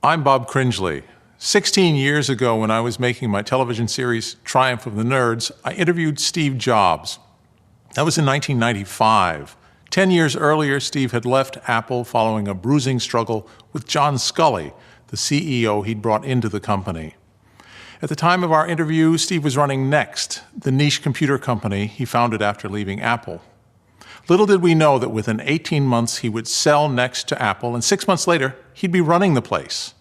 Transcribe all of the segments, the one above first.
I'm Bob Cringely. 16 years ago, when I was making my television series Triumph of the Nerds, I interviewed Steve Jobs. That was in 1995. 10 years earlier, Steve had left Apple following a bruising struggle with John Sculley, the CEO he'd brought into the company. At the time of our interview, Steve was running Next, the niche computer company he founded after leaving Apple. Little did we know that within 18 months he would sell Next to Apple, and 6 months later, he'd be running the place.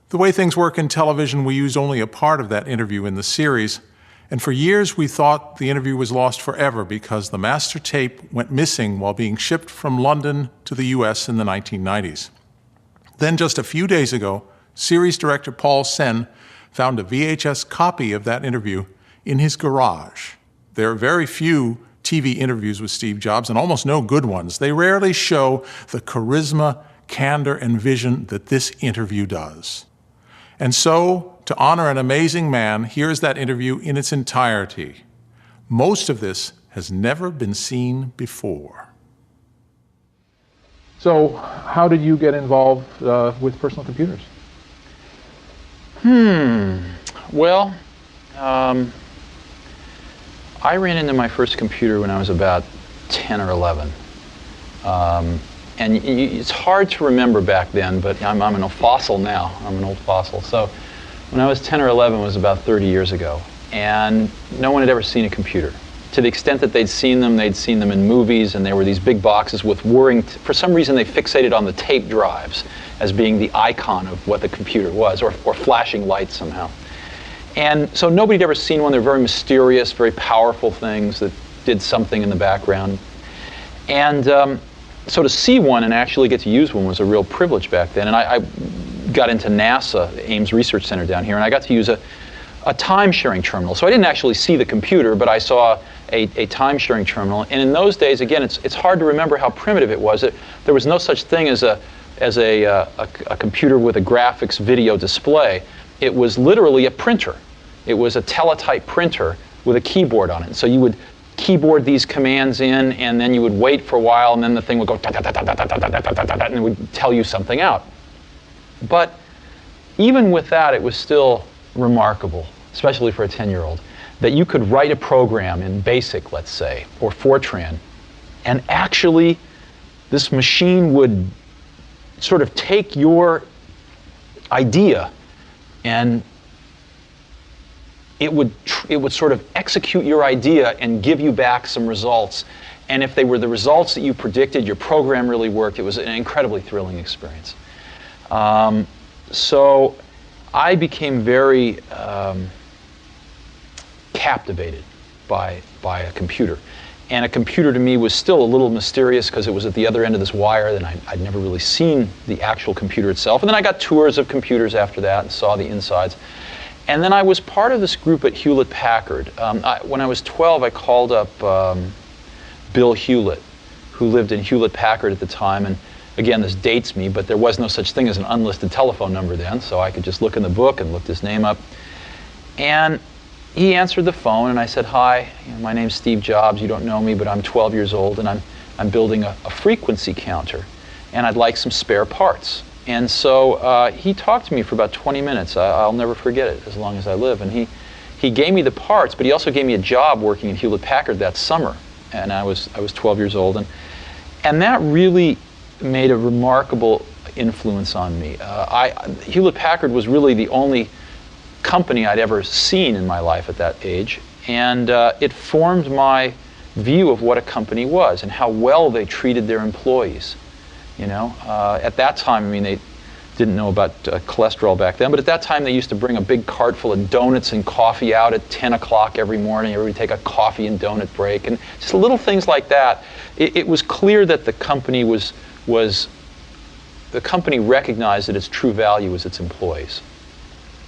The way things work in television, we used only a part of that interview in the series, and for years we thought the interview was lost forever because the master tape went missing while being shipped from London to the US in the 1990s. Then just a few days ago, series director Paul Sen found a VHS copy of that interview in his garage. There are very few TV interviews with Steve Jobs, and almost no good ones. They rarely show the charisma, candor, and vision that this interview does. And so, to honor an amazing man, here's that interview in its entirety. Most of this has never been seen before. So, how did you get involved with personal computers? Well, I ran into my first computer when I was about 10 or 11. And it's hard to remember back then, but I'm an old fossil now. I'm an old fossil. So when I was 10 or 11, it was about 30 years ago. And no one had ever seen a computer. To the extent that they'd seen them in movies, and there were these big boxes with whirring, for some reason they fixated on the tape drives as being the icon of what the computer was, or flashing lights somehow. And so nobody had ever seen one. They're very mysterious, very powerful things that did something in the background. And so to see one and actually get to use one was a real privilege back then. And I got into NASA, Ames Research Center down here, and I got to use a time-sharing terminal. So I didn't actually see the computer, but I saw a time-sharing terminal. And in those days, again, it's hard to remember how primitive it was. There was no such thing as a computer with a graphics video display. It was literally a printer. It was a teletype printer with a keyboard on it. So you would keyboard these commands in, and then you would wait for a while, and then the thing would go and it would tell you something out. But even with that, it was still remarkable, especially for a 10-year-old, that you could write a program in BASIC, let's say, or Fortran, and actually this machine would sort of take your idea and it would sort of execute your idea and give you back some results. And if they were the results that you predicted, your program really worked. It was an incredibly thrilling experience. So I became very captivated by a computer. And a computer to me was still a little mysterious because it was at the other end of this wire, and I'd never really seen the actual computer itself. And then I got tours of computers after that and saw the insides. And then I was part of this group at Hewlett-Packard. When I was 12, I called up Bill Hewlett, who lived in Hewlett-Packard at the time. And again, this dates me, but there was no such thing as an unlisted telephone number then, so I could just look in the book and looked his name up. And he answered the phone, and I said, "Hi, my name's Steve Jobs. You don't know me, but I'm 12 years old, and I'm building a frequency counter, and I'd like some spare parts." And so he talked to me for about 20 minutes. I'll never forget it as long as I live. And he gave me the parts, but he also gave me a job working at Hewlett-Packard that summer. And I was 12 years old. And that really made a remarkable influence on me. Hewlett-Packard was really the only company I'd ever seen in my life at that age. And it formed my view of what a company was and how well they treated their employees. You know, at that time, I mean, they didn't know about cholesterol back then, but at that time they used to bring a big cart full of donuts and coffee out at 10 o'clock every morning. Everybody take a coffee and donut break, and just little things like that. It was clear that the company the company recognized that its true value was its employees.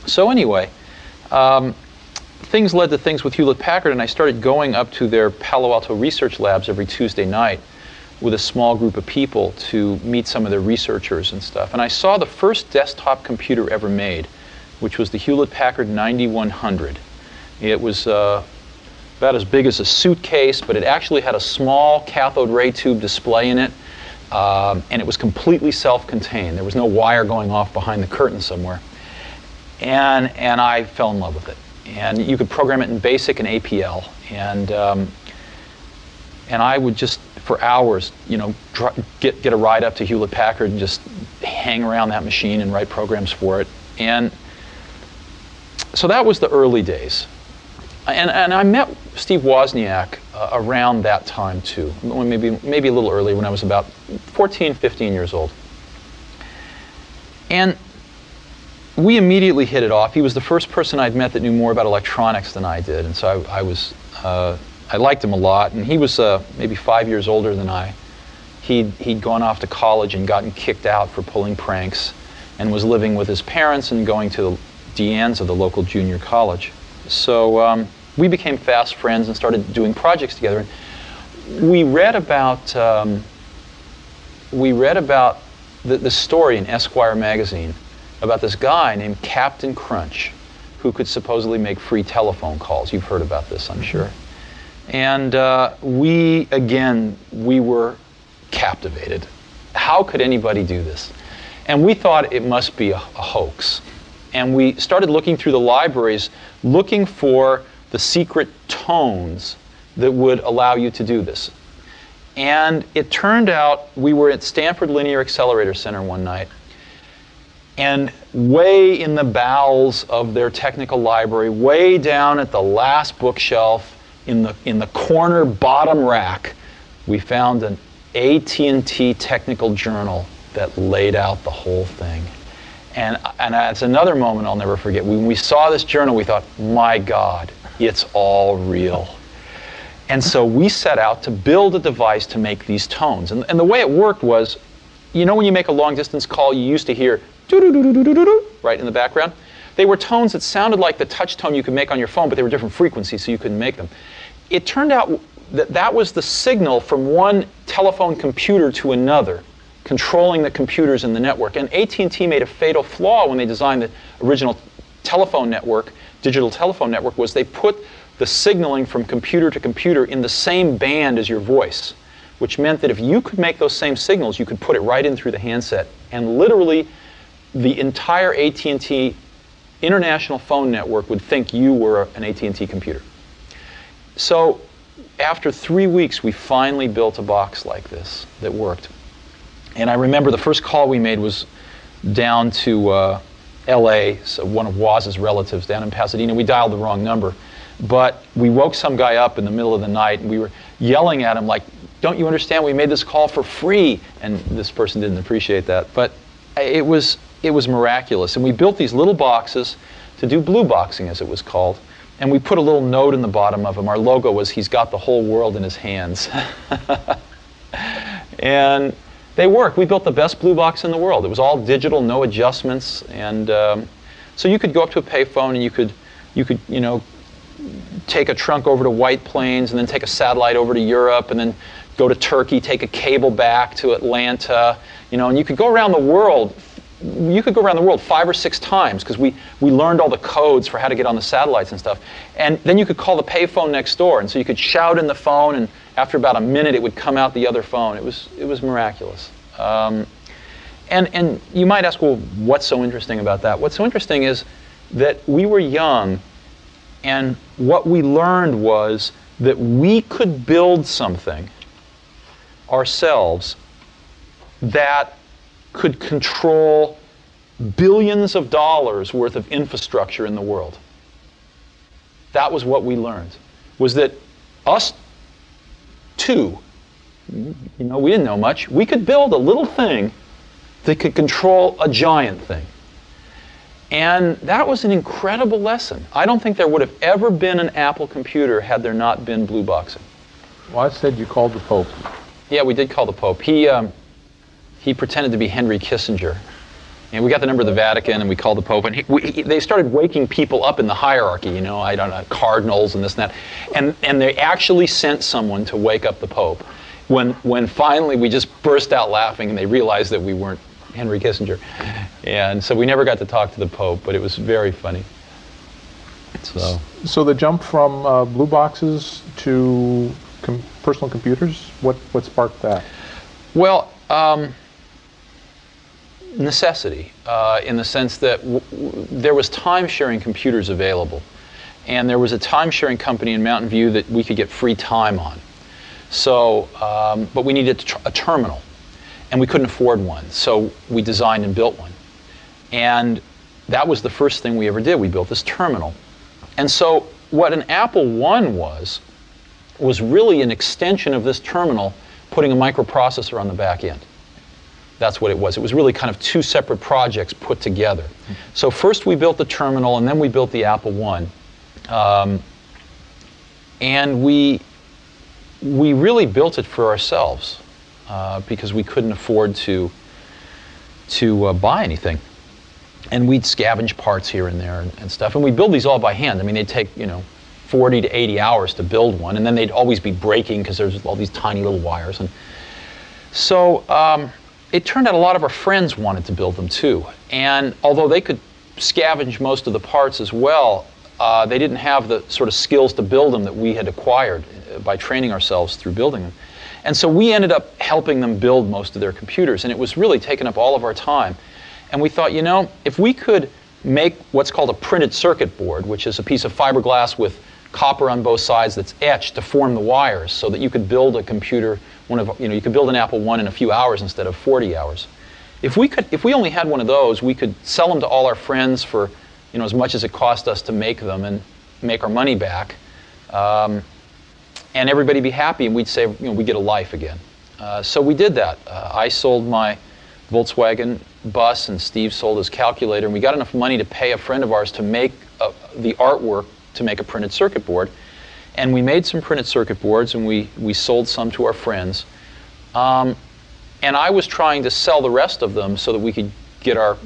So anyway, things led to things with Hewlett-Packard, and I started going up to their Palo Alto research labs every Tuesday night with a small group of people to meet some of their researchers and stuff. And I saw the first desktop computer ever made, which was the Hewlett-Packard 9100. It was about as big as a suitcase, but it actually had a small cathode ray tube display in it. and it was completely self-contained. There was no wire going off behind the curtain somewhere. And I fell in love with it. And you could program it in BASIC and APL. And I would just, for hours, you know, get a ride up to Hewlett-Packard and just hang around that machine and write programs for it. And so that was the early days. And I met Steve Wozniak around that time too, maybe a little earlier, when I was about 14, 15 years old. And we immediately hit it off. He was the first person I'd met that knew more about electronics than I did, and so I liked him a lot. And he was maybe 5 years older than I. He'd gone off to college and gotten kicked out for pulling pranks, and was living with his parents and going to De Anza, the local junior college. So we became fast friends and started doing projects together. And we read about the story in Esquire magazine about this guy named Captain Crunch, who could supposedly make free telephone calls. You've heard about this, I'm sure. And we were captivated. How could anybody do this? And we thought it must be a hoax. And we started looking through the libraries, looking for the secret tones that would allow you to do this. And it turned out we were at Stanford Linear Accelerator Center one night, and way in the bowels of their technical library, way down at the last bookshelf in the corner bottom rack, we found an AT&T technical journal that laid out the whole thing. And that's another moment I'll never forget. When we saw this journal, we thought, my God, it's all real. And so we set out to build a device to make these tones. And the way it worked was, you know when you make a long distance call, you used to hear doo-doo-doo-doo-doo-doo, right in the background? They were tones that sounded like the touch tone you could make on your phone, but they were different frequencies, so you couldn't make them. It turned out that was the signal from one telephone computer to another, controlling the computers in the network. And AT&T made a fatal flaw when they designed the original telephone network, digital telephone network, was they put the signaling from computer to computer in the same band as your voice, which meant that if you could make those same signals, you could put it right in through the handset. And literally, the entire AT&T international phone network would think you were an AT&T computer. So after 3 weeks, we finally built a box like this that worked. And I remember the first call we made was down to LA, so one of Woz's relatives down in Pasadena. We dialed the wrong number. But we woke some guy up in the middle of the night, and we were yelling at him like, don't you understand, we made this call for free? And this person didn't appreciate that. But it was miraculous. And we built these little boxes to do blue boxing, as it was called. And we put a little note in the bottom of them. Our logo was, he's got the whole world in his hands. And they worked. We built the best blue box in the world. It was all digital, no adjustments. And so you could go up to a payphone and you could, you know, take a trunk over to White Plains and then take a satellite over to Europe and then go to Turkey, take a cable back to Atlanta, you know, and you could go around the world. You could go around the world 5 or 6 times because we learned all the codes for how to get on the satellites and stuff. And then you could call the payphone next door, and so you could shout in the phone, and after about a minute, it would come out the other phone. It was miraculous. And you might ask, well, what's so interesting about that? What's so interesting is that we were young, and what we learned was that we could build something ourselves that could control billions of dollars worth of infrastructure in the world. That was what we learned, was that us two, you know, we didn't know much, we could build a little thing that could control a giant thing. And that was an incredible lesson. I don't think there would have ever been an Apple computer had there not been blue boxing. Well, I said you called the Pope. Yeah, we did call the Pope. He pretended to be Henry Kissinger. And we got the number of the Vatican, and we called the Pope. And they started waking people up in the hierarchy, you know, I don't know, cardinals and this and that. And they actually sent someone to wake up the Pope. When finally we just burst out laughing, and they realized that we weren't Henry Kissinger. And so we never got to talk to the Pope, but it was very funny. So the jump from blue boxes to personal computers, what sparked that? Well, Necessity, in the sense that there was time-sharing computers available, and there was a time-sharing company in Mountain View that we could get free time on. So, but we needed a terminal, and we couldn't afford one, so we designed and built one. And that was the first thing we ever did. We built this terminal. And so what an Apple I was really an extension of this terminal, putting a microprocessor on the back end. That's what it was. It was really kind of two separate projects put together. So first we built the terminal, and then we built the Apple I. And we really built it for ourselves because we couldn't afford to buy anything. And we'd scavenge parts here and there and stuff. And we build these all by hand. I mean, they'd take, 40 to 80 hours to build one, and then they'd always be breaking because there's all these tiny little wires. And so it turned out a lot of our friends wanted to build them too. And although they could scavenge most of the parts as well, they didn't have the sort of skills to build them that we had acquired by training ourselves through building them. And so we ended up helping them build most of their computers, and it was really taking up all of our time. And we thought, if we could make what's called a printed circuit board, which is a piece of fiberglass with copper on both sides that's etched to form the wires so that you could build a computer, you could build an Apple I in a few hours instead of 40 hours. If we only had one of those, we could sell them to all our friends for as much as it cost us to make them and make our money back. And everybody be happy, and we'd say, we get a life again. So we did that. I sold my Volkswagen bus, and Steve sold his calculator, and we got enough money to pay a friend of ours to make the artwork to make a printed circuit board. And we made some printed circuit boards, and we sold some to our friends. And I was trying to sell the rest of them so that we could get our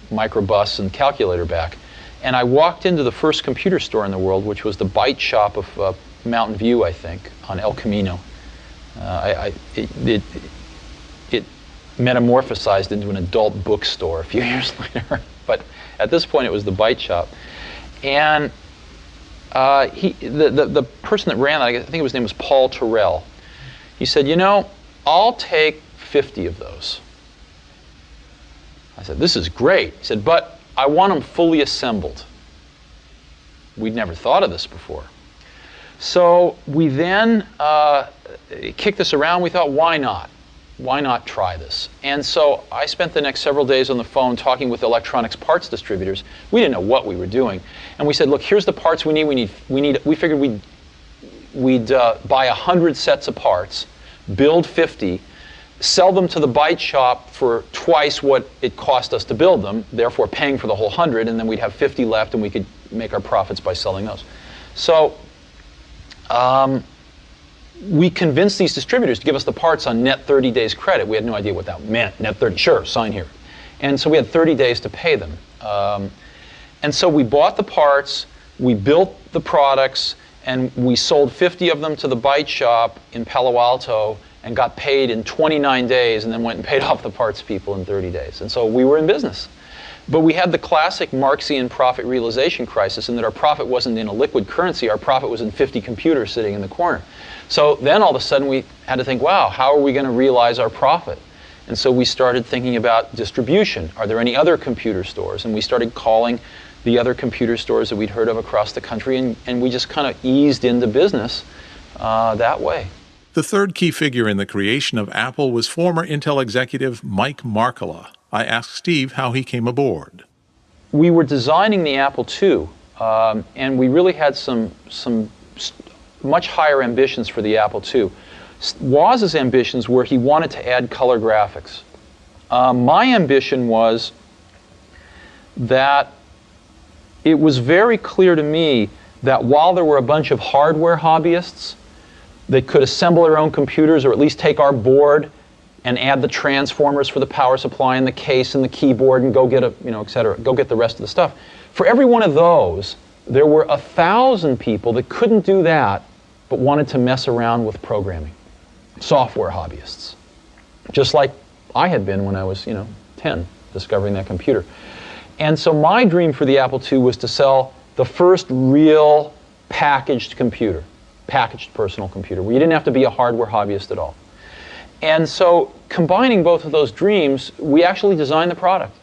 microbus and calculator back. And I walked into the first computer store in the world, which was the Byte Shop of Mountain View, I think, on El Camino. It metamorphosized into an adult bookstore a few years later. But at this point, it was the Byte Shop. And the person that ran that, I think his name was Paul Terrell, he said, I'll take 50 of those. I said, this is great. He said, but I want them fully assembled. We'd never thought of this before. So we then kicked this around. We thought, why not? Why not try this? And so I spent the next several days on the phone talking with electronics parts distributors. We didn't know what we were doing. And we said, look, here's the parts we need. We figured we'd buy 100 sets of parts, build 50, sell them to the Byte Shop for twice what it cost us to build them, therefore paying for the whole 100, and then we'd have 50 left, and we could make our profits by selling those. So we convinced these distributors to give us the parts on net 30 days credit. We had no idea what that meant. Net 30, sure, sign here. And so we had 30 days to pay them. And so we bought the parts, we built the products, and we sold 50 of them to the Byte Shop in Palo Alto and got paid in 29 days, and then went and paid off the parts people in 30 days. And so we were in business. But we had the classic Marxian profit realization crisis, in that our profit wasn't in a liquid currency, our profit was in 50 computers sitting in the corner. So then all of a sudden we had to think, wow, how are we going to realize our profit? And so we started thinking about distribution. Are there any other computer stores? And we started calling the other computer stores that we'd heard of across the country, and we just kind of eased into business that way. The third key figure in the creation of Apple was former Intel executive Mike Markkula. I asked Steve how he came aboard. We were designing the Apple II, and we really had some much higher ambitions for the Apple II. Woz's ambitions were he wanted to add color graphics. My ambition was that it was very clear to me that while there were a bunch of hardware hobbyists that could assemble their own computers, or at least take our board and add the transformers for the power supply and the case and the keyboard and go get et cetera, go get the rest of the stuff. For every one of those, there were 1,000 people that couldn't do that but wanted to mess around with programming. Software hobbyists. Just like I had been when I was, 10, discovering that computer. And so my dream for the Apple II was to sell the first real packaged computer, packaged personal computer, where you didn't have to be a hardware hobbyist at all. And so combining both of those dreams, we actually designed the product.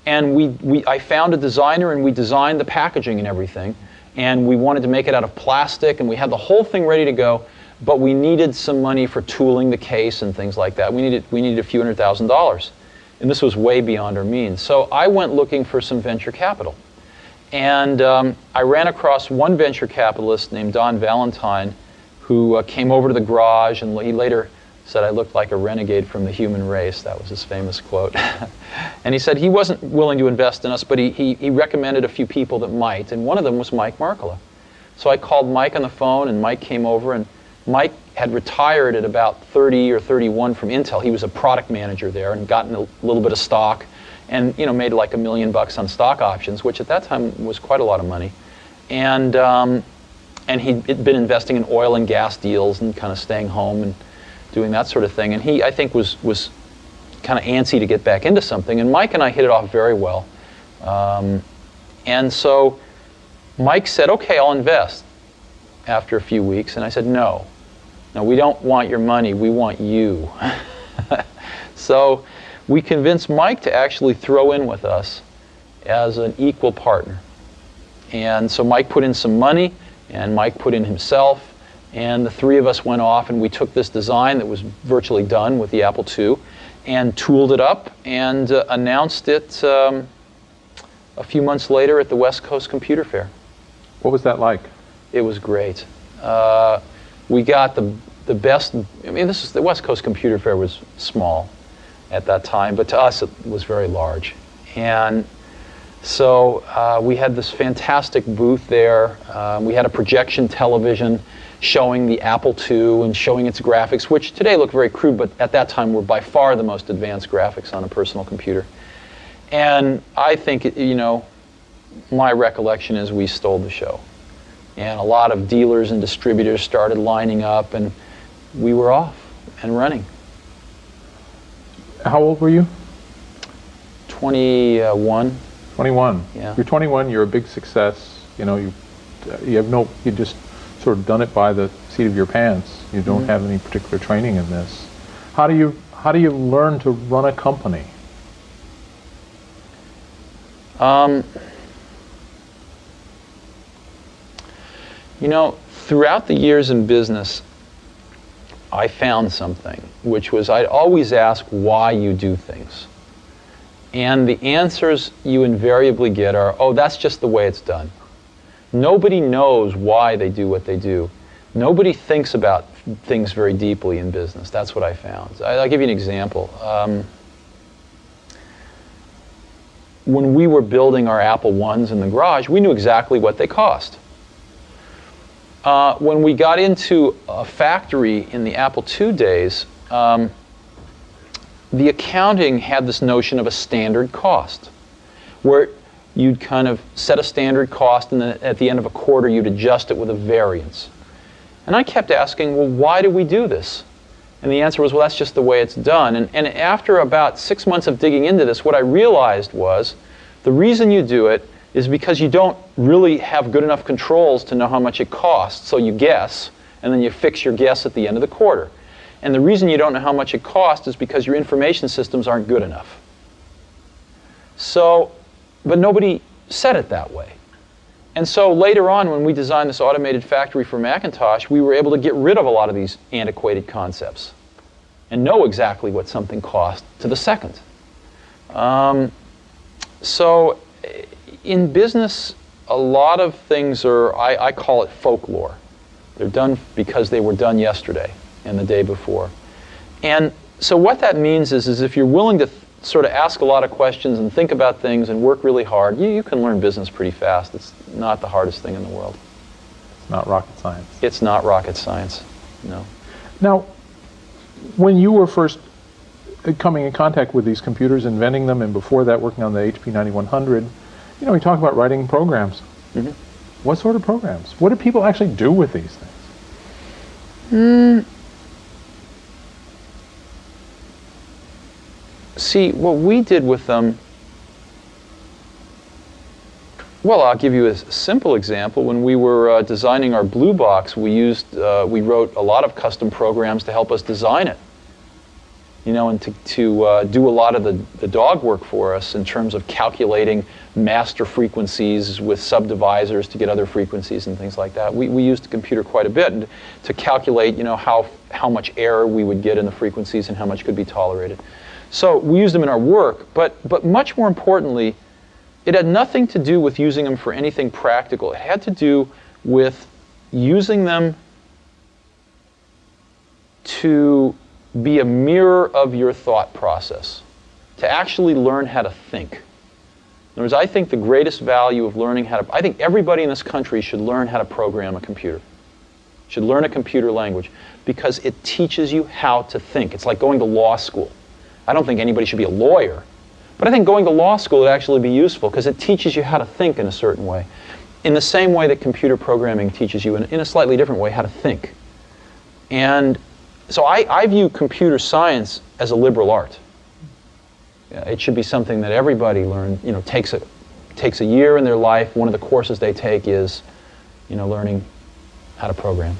And I found a designer, and we designed the packaging and everything. And we wanted to make it out of plastic, and we had the whole thing ready to go, but we needed some money for tooling the case and things like that. We needed a few $100,000. And this was way beyond our means. So I went looking for some venture capital. And I ran across one venture capitalist named Don Valentine, who came over to the garage, and he later said I looked like a renegade from the human race. That was his famous quote. And he said he wasn't willing to invest in us, but he recommended a few people that might, and one of them was Mike Markkula. So I called Mike on the phone, and Mike came over, and Mike had retired at about 30 or 31 from Intel. He was a product manager there and gotten a little bit of stock, and made like $1 million on stock options, which at that time was quite a lot of money. And he'd been investing in oil and gas deals and kind of staying home and doing that sort of thing. And he, I think, was kind of antsy to get back into something. And Mike and I hit it off very well. And so Mike said, okay, I'll invest after a few weeks. And I said, no, we don't want your money. We want you. So we convinced Mike to actually throw in with us as an equal partner. And so Mike put in some money, and Mike put in himself. And the three of us went off, and we took this design that was virtually done with the Apple II and tooled it up and announced it a few months later at the West Coast Computer Fair. What was that like? It was great. We got the best. I mean, the West Coast Computer Fair was small at that time, but to us it was very large. And so we had this fantastic booth there. We had a projection television showing the Apple II and showing its graphics, which today look very crude, but at that time were by far the most advanced graphics on a personal computer. And I think, my recollection is we stole the show. And a lot of dealers and distributors started lining up, and we were off and running. How old were you? 21. 21. Yeah. You're 21. You're a big success. You just sort of done it by the seat of your pants. You don't have any particular training in this. How do you learn to run a company? Throughout the years in business, I found something, which was I'd always ask why you do things. And the answers you invariably get are, oh, that's just the way it's done. Nobody knows why they do what they do. Nobody thinks about things very deeply in business. That's what I found. I'll give you an example. When we were building our Apple I's in the garage, we knew exactly what they cost. When we got into a factory in the Apple II days, the accounting had this notion of a standard cost, where you'd kind of set a standard cost, and then at the end of a quarter, you'd adjust it with a variance. And I kept asking, well, why do we do this? And the answer was, well, that's just the way it's done. And after about 6 months of digging into this, what I realized was the reason you do it is because you don't really have good enough controls to know how much it costs, so you guess, and then you fix your guess at the end of the quarter. And the reason you don't know how much it costs is because your information systems aren't good enough. So, but nobody said it that way. And so later on, when we designed this automated factory for Macintosh, we were able to get rid of a lot of these antiquated concepts and know exactly what something cost to the second. So in business, a lot of things are, I call it folklore. They're done because they were done yesterday and the day before. And so what that means is if you're willing to sort of ask a lot of questions and think about things and work really hard, you can learn business pretty fast. It's not the hardest thing in the world. It's not rocket science. It's not rocket science, no. Now, when you were first coming in contact with these computers, inventing them, and before that working on the HP 9100, we talk about writing programs. Mm-hmm. What sort of programs? What do people actually do with these things? See, what we did with them, well, I'll give you a simple example. When we were designing our Blue Box, we wrote a lot of custom programs to help us design it. you know, and to do a lot of the dog work for us in terms of calculating master frequencies with subdivisors to get other frequencies and things like that. We used the computer quite a bit to calculate, you know, how much error we would get in the frequencies and how much could be tolerated. So we used them in our work, but much more importantly, it had nothing to do with using them for anything practical. It had to do with using them to be a mirror of your thought process, to actually learn how to think. In other words, I think the greatest value of learning how to, I think everybody in this country should learn how to program a computer, should learn a computer language, because it teaches you how to think. It's like going to law school. I don't think anybody should be a lawyer, but I think going to law school would actually be useful because it teaches you how to think in a certain way, in the same way that computer programming teaches you in a slightly different way how to think. And so I view computer science as a liberal art. It should be something that everybody takes a year in their life. One of the courses they take is, you know, learning how to program.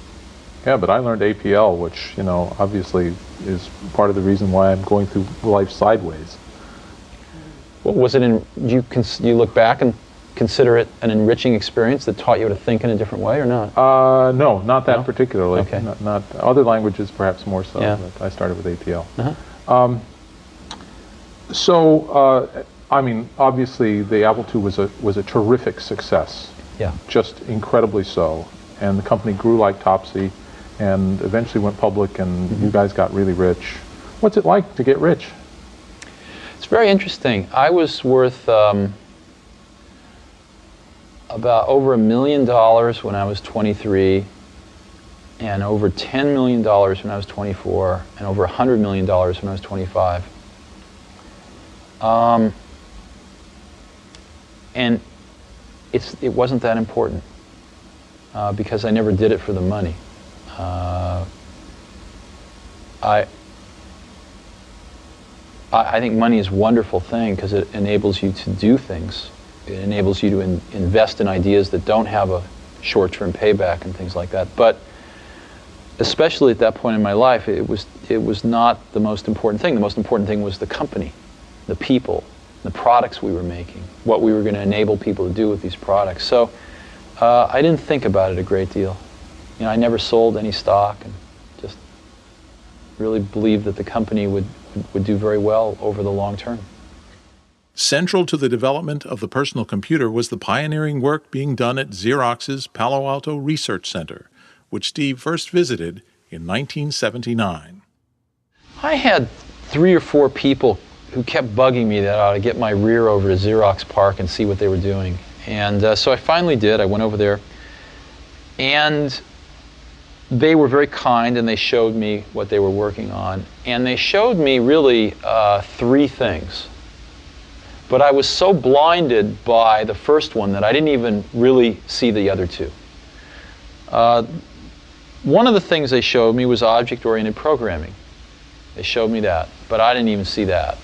Yeah, but I learned APL, which, you know, obviously is part of the reason why I'm going through life sideways. Well, was it you look back and consider it an enriching experience that taught you to think in a different way, or not? No, not that particularly. Okay. Not other languages, perhaps more so. Yeah. But I started with APL. Uh-huh. I mean, obviously, the Apple II was a terrific success. Yeah. Just incredibly so, and the company grew like Topsy, and eventually went public, and you guys got really rich. What's it like to get rich? It's very interesting. I was worth about over $1 million when I was 23, and over $10 million when I was 24, and over $100 million when I was 25. And it wasn't that important because I never did it for the money. I think money is a wonderful thing because it enables you to do things. It enables you to invest in ideas that don't have a short-term payback and things like that. But especially at that point in my life, it was not the most important thing. The most important thing was the company, the people, the products we were making, what we were going to enable people to do with these products. So I didn't think about it a great deal. You know, I never sold any stock, and just really believed that the company would do very well over the long term. Central to the development of the personal computer was the pioneering work being done at Xerox's Palo Alto Research Center, which Steve first visited in 1979. I had 3 or 4 people who kept bugging me that I ought to get my rear over to Xerox PARC and see what they were doing. And so I finally did. I went over there, and they were very kind, and they showed me what they were working on. And they showed me really 3 things. But I was so blinded by the first one that I didn't even really see the other 2. One of the things they showed me was object-oriented programming. They showed me that, but I didn't even see that.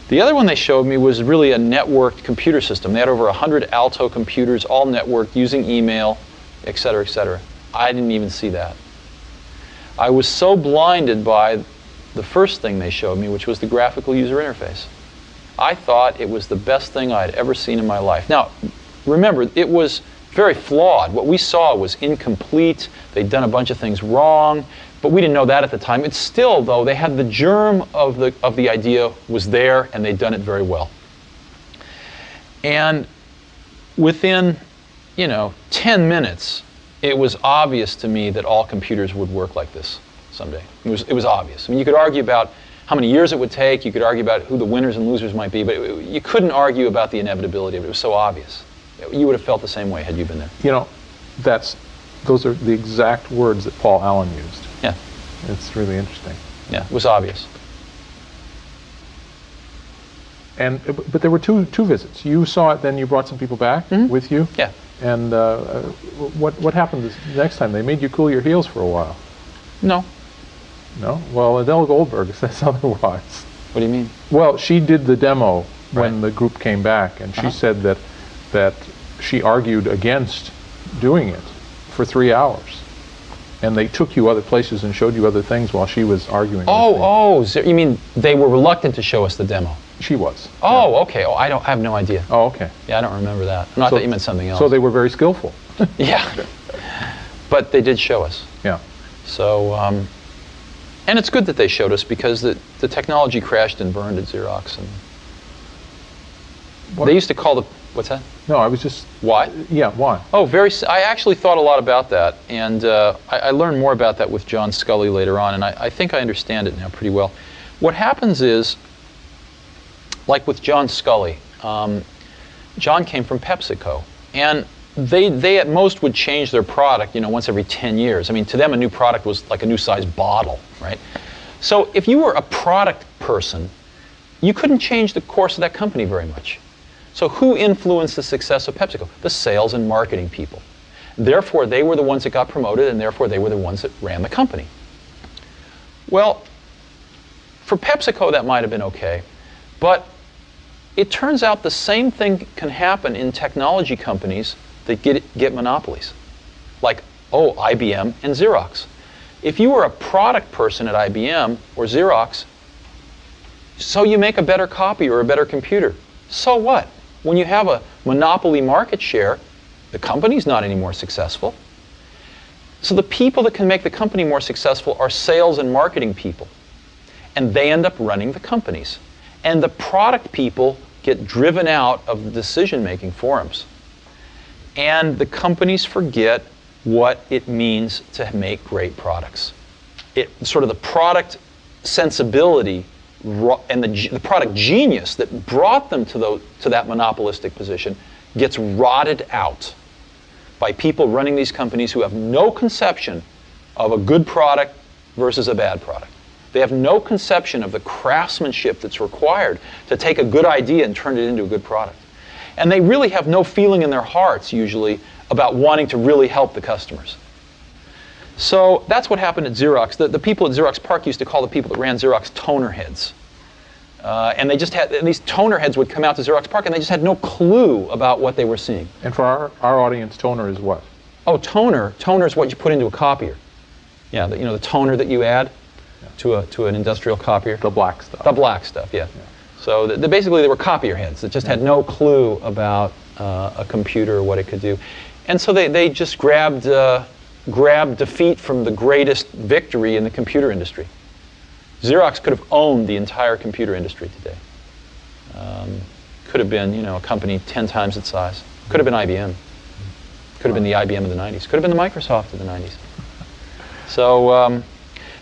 The other one they showed me was really a networked computer system. They had over 100 Alto computers, all networked, using email, et cetera, et cetera. I didn't even see that. I was so blinded by the first thing they showed me, which was the graphical user interface. I thought it was the best thing I'd ever seen in my life. Now, remember, it was very flawed. What we saw was incomplete. They'd done a bunch of things wrong, but we didn't know that at the time. It's still, though, they had the germ of the idea was there, and they'd done it very well. And within, 10 minutes, it was obvious to me that all computers would work like this someday. It was obvious. I mean, you could argue about how many years it would take. You could argue about who the winners and losers might be, but you couldn't argue about the inevitability of it. It was so obvious. You would have felt the same way had you been there. You know, those are the exact words that Paul Allen used. Yeah. It's really interesting. Yeah, it was obvious. But there were two visits. You saw it, then you brought some people back with you. Yeah. And what happened the next time? They made you cool your heels for a while. No. No? Well, Adele Goldberg says otherwise. What do you mean? Well, she did the demo when Right. the group came back, and she said that she argued against doing it for 3 hours. and they took you other places and showed you other things while she was arguing with me. Oh, you mean they were reluctant to show us the demo? She was. Oh, okay. Oh, I have no idea. Oh, okay. Yeah, I don't remember that. No, I thought you meant something else. So they were very skillful. Yeah. But they did show us. Yeah. So, and it's good that they showed us, because the technology crashed and burned at Xerox. And they used to call the, what's that? No, I was just... Why? Yeah, why? Oh, I actually thought a lot about that, and I learned more about that with John Scully later on, and I think I understand it now pretty well. What happens is, like with John Scully, John came from PepsiCo, and they at most would change their product, once every 10 years. I mean, to them, a new product was like a new size bottle, right? So if you were a product person, you couldn't change the course of that company very much. So who influenced the success of PepsiCo? The sales and marketing people. Therefore, they were the ones that got promoted, and therefore they were the ones that ran the company. Well, for PepsiCo, that might have been okay, but it turns out the same thing can happen in technology companies that get monopolies, like, IBM and Xerox. If you were a product person at IBM or Xerox, so you make a better copy or a better computer. So what? When you have a monopoly market share, the company's not any more successful. So the people that can make the company more successful are sales and marketing people. And they end up running the companies. And the product people get driven out of the decision-making forums. And the companies forget what it means to make great products. Sort of the product sensibility and the product genius that brought them to that monopolistic position gets rotted out by people running these companies who have no conception of a good product versus a bad product. They have no conception of the craftsmanship that's required to take a good idea and turn it into a good product. And they really have no feeling in their hearts, usually, about wanting to really help the customers. So that's what happened at Xerox. The people at Xerox PARC used to call the people that ran Xerox toner heads. And these toner heads would come out to Xerox PARC, and they just had no clue about what they were seeing. And for our audience, toner is what? Oh, toner. Toner is what you put into a copier. Yeah, the toner that you add to an industrial copier. The black stuff. The black stuff, yeah. So basically, they were copier heads that just had no clue about a computer or what it could do. And so they just grabbed defeat from the greatest victory in the computer industry. Xerox could have owned the entire computer industry today. Could have been, a company 10 times its size. Could have been IBM. Could have been the IBM of the 90s. Could have been the Microsoft of the 90s. So,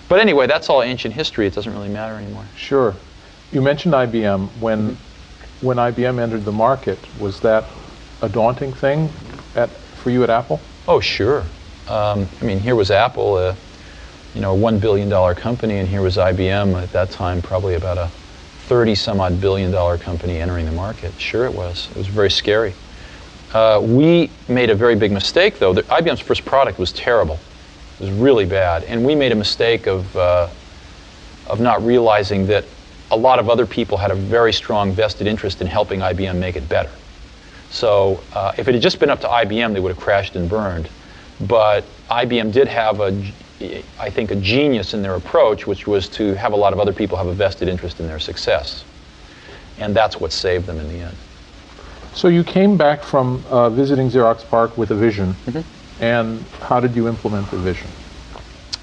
but anyway, that's all ancient history. It doesn't really matter anymore. Sure. You mentioned IBM. When IBM entered the market, was that a daunting thing for you at Apple? Oh, sure. Here was Apple, a $1 billion company, and here was IBM at that time, probably about a 30-some-odd billion-dollar company entering the market. Sure it was. It was very scary. We made a very big mistake, though. IBM's first product was terrible. It was really bad. And we made a mistake of not realizing that a lot of other people had a very strong vested interest in helping IBM make it better. So if it had just been up to IBM, they would have crashed and burned. But IBM did have, I think, a genius in their approach, which was to have a lot of other people have a vested interest in their success. And that's what saved them in the end. So you came back from visiting Xerox PARC with a vision. Mm-hmm. And how did you implement the vision?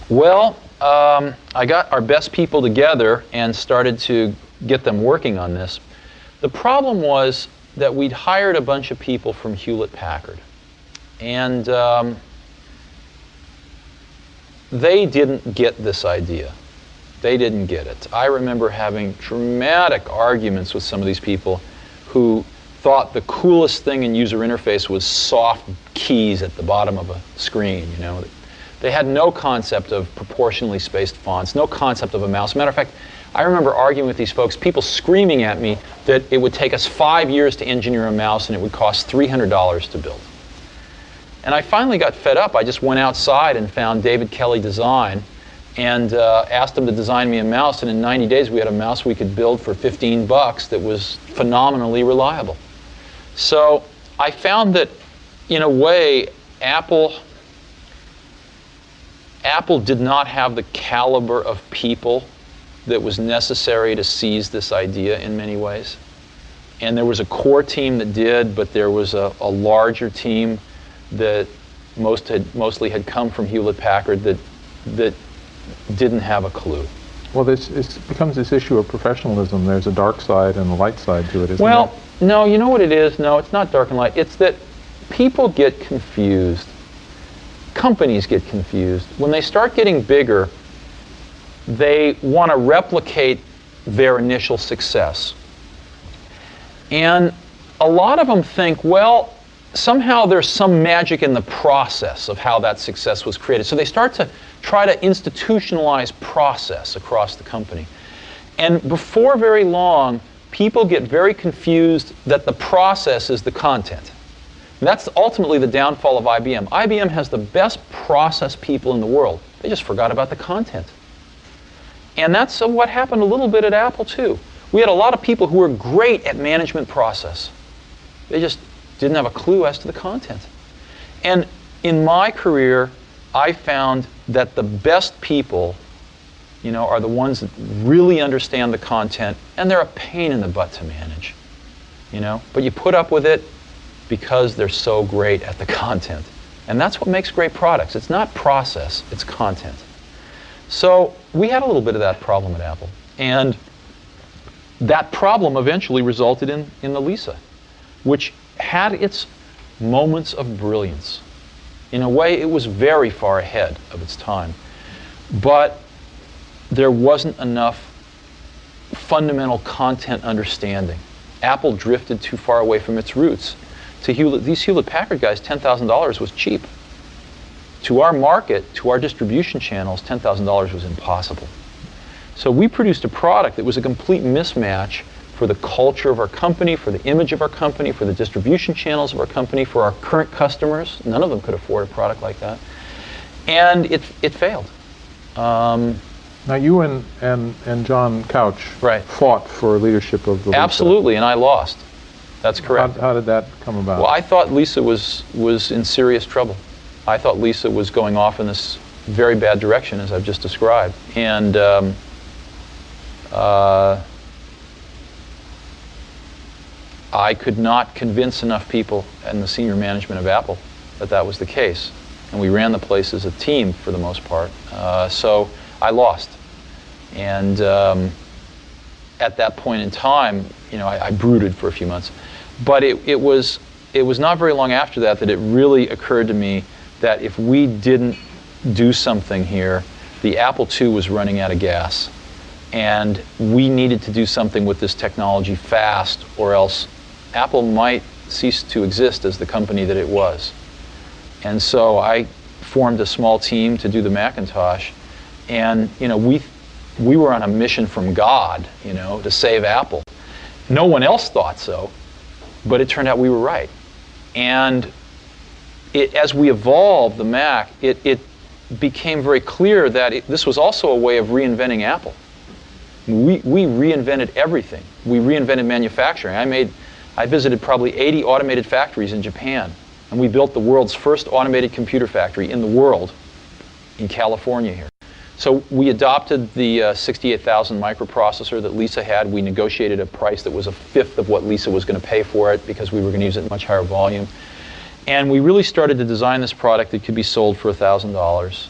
Well, I got our best people together and started to get them working on this. The problem was that we'd hired a bunch of people from Hewlett-Packard. And they didn't get this idea. They didn't get it. I remember having dramatic arguments with some of these people who thought the coolest thing in user interface was soft keys at the bottom of a screen. They had no concept of proportionally spaced fonts, no concept of a mouse. Matter of fact, I remember arguing with these folks, people screaming at me that it would take us 5 years to engineer a mouse and it would cost $300 to build. And I finally got fed up. I just went outside and found David Kelly Design and asked him to design me a mouse, and in 90 days we had a mouse we could build for $15 that was phenomenally reliable. So I found that, in a way, Apple Apple did not have the caliber of people that was necessary to seize this idea in many ways. And there was a core team that did, but there was a larger team that mostly had come from Hewlett-Packard that didn't have a clue. Well, it becomes this issue of professionalism. There's a dark side and a light side to it, isn't Well, there? no, you know what it is? No, it's not dark and light. It's that people get confused. Companies get confused. When they start getting bigger, they want to replicate their initial success. And a lot of them think, well, somehow there's some magic in the process of how that success was created. So they start to try to institutionalize process across the company. And before very long, people get very confused that the process is the content. And that's ultimately the downfall of IBM. IBM has the best process people in the world. They just forgot about the content. And that's what happened a little bit at Apple, too. We had a lot of people who were great at management process. They just didn't have a clue as to the content. And in my career, I found that the best people, are the ones that really understand the content, and they're a pain in the butt to manage, But you put up with it because they're so great at the content. And that's what makes great products. It's not process, it's content. So we had a little bit of that problem at Apple. And that problem eventually resulted in the Lisa, which had its moments of brilliance. In a way, it was very far ahead of its time. But there wasn't enough fundamental content understanding. Apple drifted too far away from its roots. To these Hewlett-Packard guys, $10,000 was cheap. To our market, to our distribution channels, $10,000 was impossible. So we produced a product that was a complete mismatch for the culture of our company, for the image of our company, for the distribution channels of our company, for our current customers. None of them could afford a product like that. And it failed. Now you and John Couch fought for leadership of the Lisa. Absolutely, and I lost. That's correct. How did that come about? Well, I thought Lisa was in serious trouble. I thought Lisa was going off in this very bad direction, as I've just described. And I could not convince enough people in the senior management of Apple that was the case. And we ran the place as a team for the most part. So I lost. And at that point in time, I brooded for a few months. But it was not very long after that it really occurred to me that if we didn't do something here, the Apple II was running out of gas. And we needed to do something with this technology fast, or else Apple might cease to exist as the company that it was. And so I formed a small team to do the Macintosh. And we were on a mission from God, to save Apple. No one else thought so, but it turned out we were right. And as we evolved the Mac, it became very clear that this was also a way of reinventing Apple. We reinvented everything. We reinvented manufacturing. I visited probably 80 automated factories in Japan, and we built the world's first automated computer factory in the world in California here. So we adopted the 68,000 microprocessor that Lisa had. We negotiated a price that was a fifth of what Lisa was going to pay for it because we were going to use it in much higher volume. And we really started to design this product that could be sold for $1,000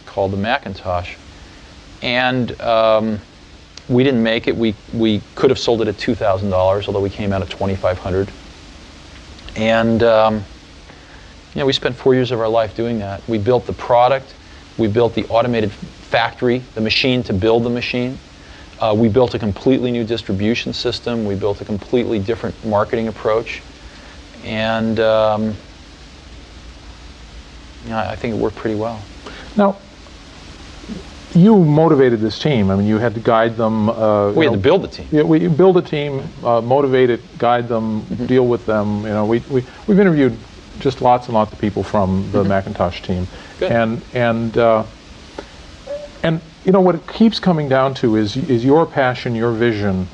called the Macintosh. And we didn't make it. We could have sold it at $2,000, although we came out at $2,500. And we spent 4 years of our life doing that. We built the product. We built the automated factory, the machine to build the machine. We built a completely new distribution system. We built a completely different marketing approach. And I think it worked pretty well. Now, you motivated this team. I mean, you had to guide them. We had to build the team. Yeah, we build a team, motivate it, guide them, deal with them. We've interviewed just lots and lots of people from the Macintosh team. Good. And what it keeps coming down to is your passion, your vision,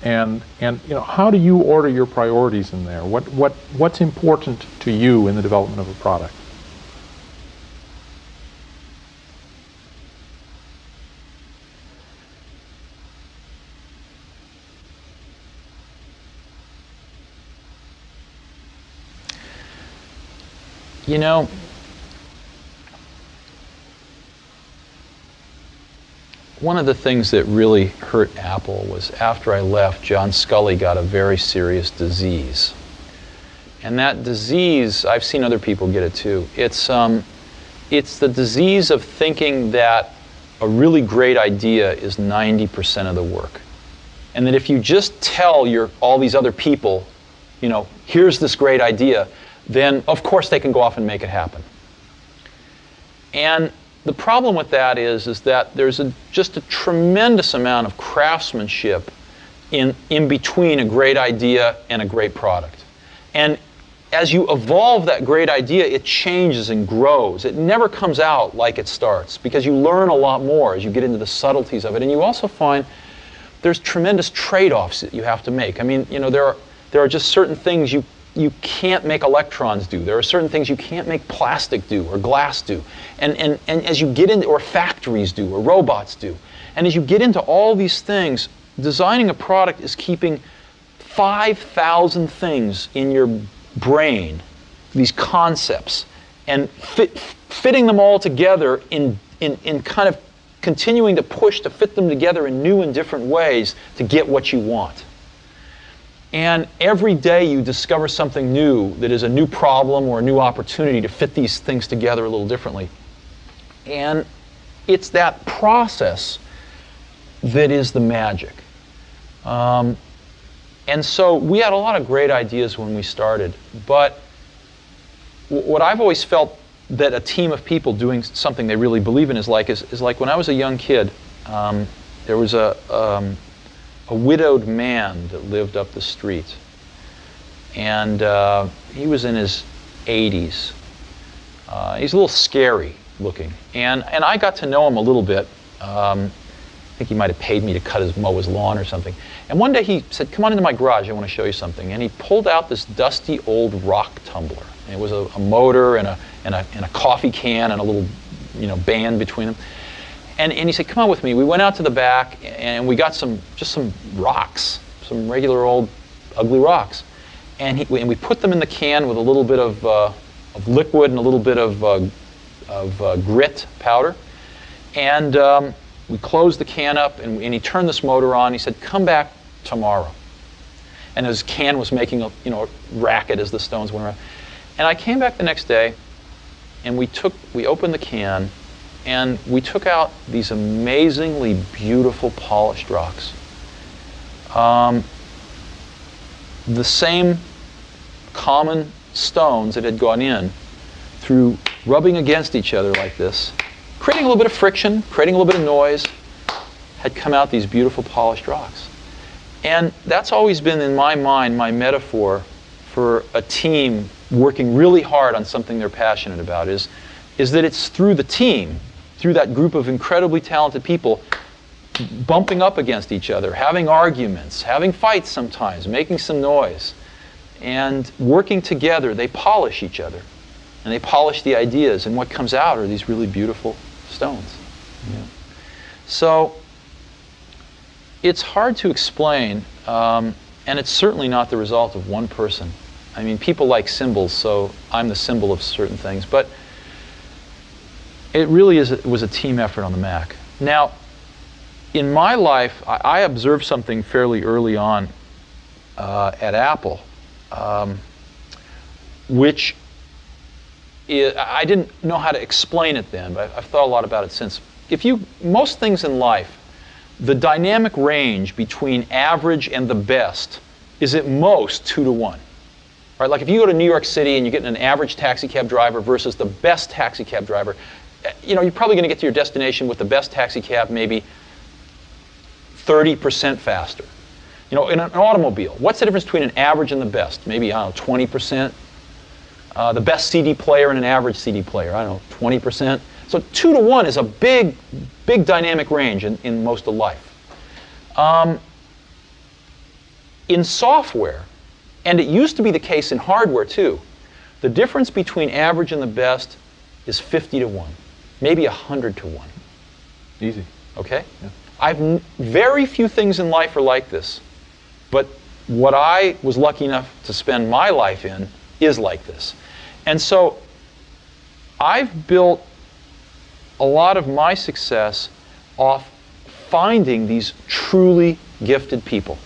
and how do you order your priorities in there? What's important to you in the development of a product? You know, one of the things that really hurt Apple was after I left, John Sculley got a very serious disease. And that disease, I've seen other people get it too. It's the disease of thinking that a really great idea is 90% of the work. And that if you just tell all these other people, you know, here's this great idea, then of course they can go off and make it happen. And the problem with that is that there's just a tremendous amount of craftsmanship in between a great idea and a great product. And as you evolve that great idea, it changes and grows. It never comes out like it starts, because you learn a lot more as you get into the subtleties of it. And you also find there's tremendous trade-offs that you have to make. I mean, you know, there are just certain things you can't make electrons do. There are certain things you can't make plastic do or glass do. And as you get into, or factories do, or robots do. And as you get into all these things, designing a product is keeping 5,000 things in your brain, these concepts, and fitting them all together in kind of continuing to push to fit them together in new and different ways to get what you want. And every day you discover something new that is a new problem or a new opportunity to fit these things together a little differently. And it's that process that is the magic. And so we had a lot of great ideas when we started, but what I've always felt that a team of people doing something they really believe in is like when I was a young kid, there was a widowed man that lived up the street, and he was in his 80s. He's a little scary looking, and I got to know him a little bit. I think he might have paid me to mow his lawn or something. And one day he said, "Come on into my garage, I want to show you something." And he pulled out this dusty old rock tumbler. And it was a motor and a coffee can and a little, you know, band between them. And he said, "Come on with me." We went out to the back and we got some rocks, some regular old ugly rocks. And we put them in the can with a little bit of liquid and a little bit of grit powder. And we closed the can up, and he turned this motor on. He said, "Come back tomorrow." And his can was making a racket as the stones went around. And I came back the next day, and we opened the can, and we took out these amazingly beautiful polished rocks. The same common stones that had gone in through rubbing against each other like this, creating a little bit of friction, creating a little bit of noise, had come out these beautiful polished rocks. And that's always been, in my mind, my metaphor for a team working really hard on something they're passionate about, is that it's through the team, through that group of incredibly talented people, bumping up against each other, having arguments, having fights sometimes, making some noise, and working together, they polish each other. And they polish the ideas, and what comes out are these really beautiful stones. Yeah. So it's hard to explain, and it's certainly not the result of one person. I mean, people like symbols, so I'm the symbol of certain things, but it really was a team effort on the Mac. Now, in my life, I observed something fairly early on at Apple, which I didn't know how to explain it then, but I've thought a lot about it since. Most things in life, the dynamic range between average and the best is at most 2 to 1. Right? Like if you go to New York City and you get an average taxi cab driver versus the best taxi cab driver, you're probably going to get to your destination with the best taxi cab maybe 30% faster. In an automobile, what's the difference between an average and the best? Maybe, 20%. The best CD player and an average CD player, 20%. So 2 to 1 is a big, big dynamic range in most of life. In software, and it used to be the case in hardware too, the difference between average and the best is 50 to 1, maybe 100 to 1. Easy. Okay? Yeah. Very few things in life are like this, but what I was lucky enough to spend my life in is like this. And so I've built a lot of my success off finding these truly gifted people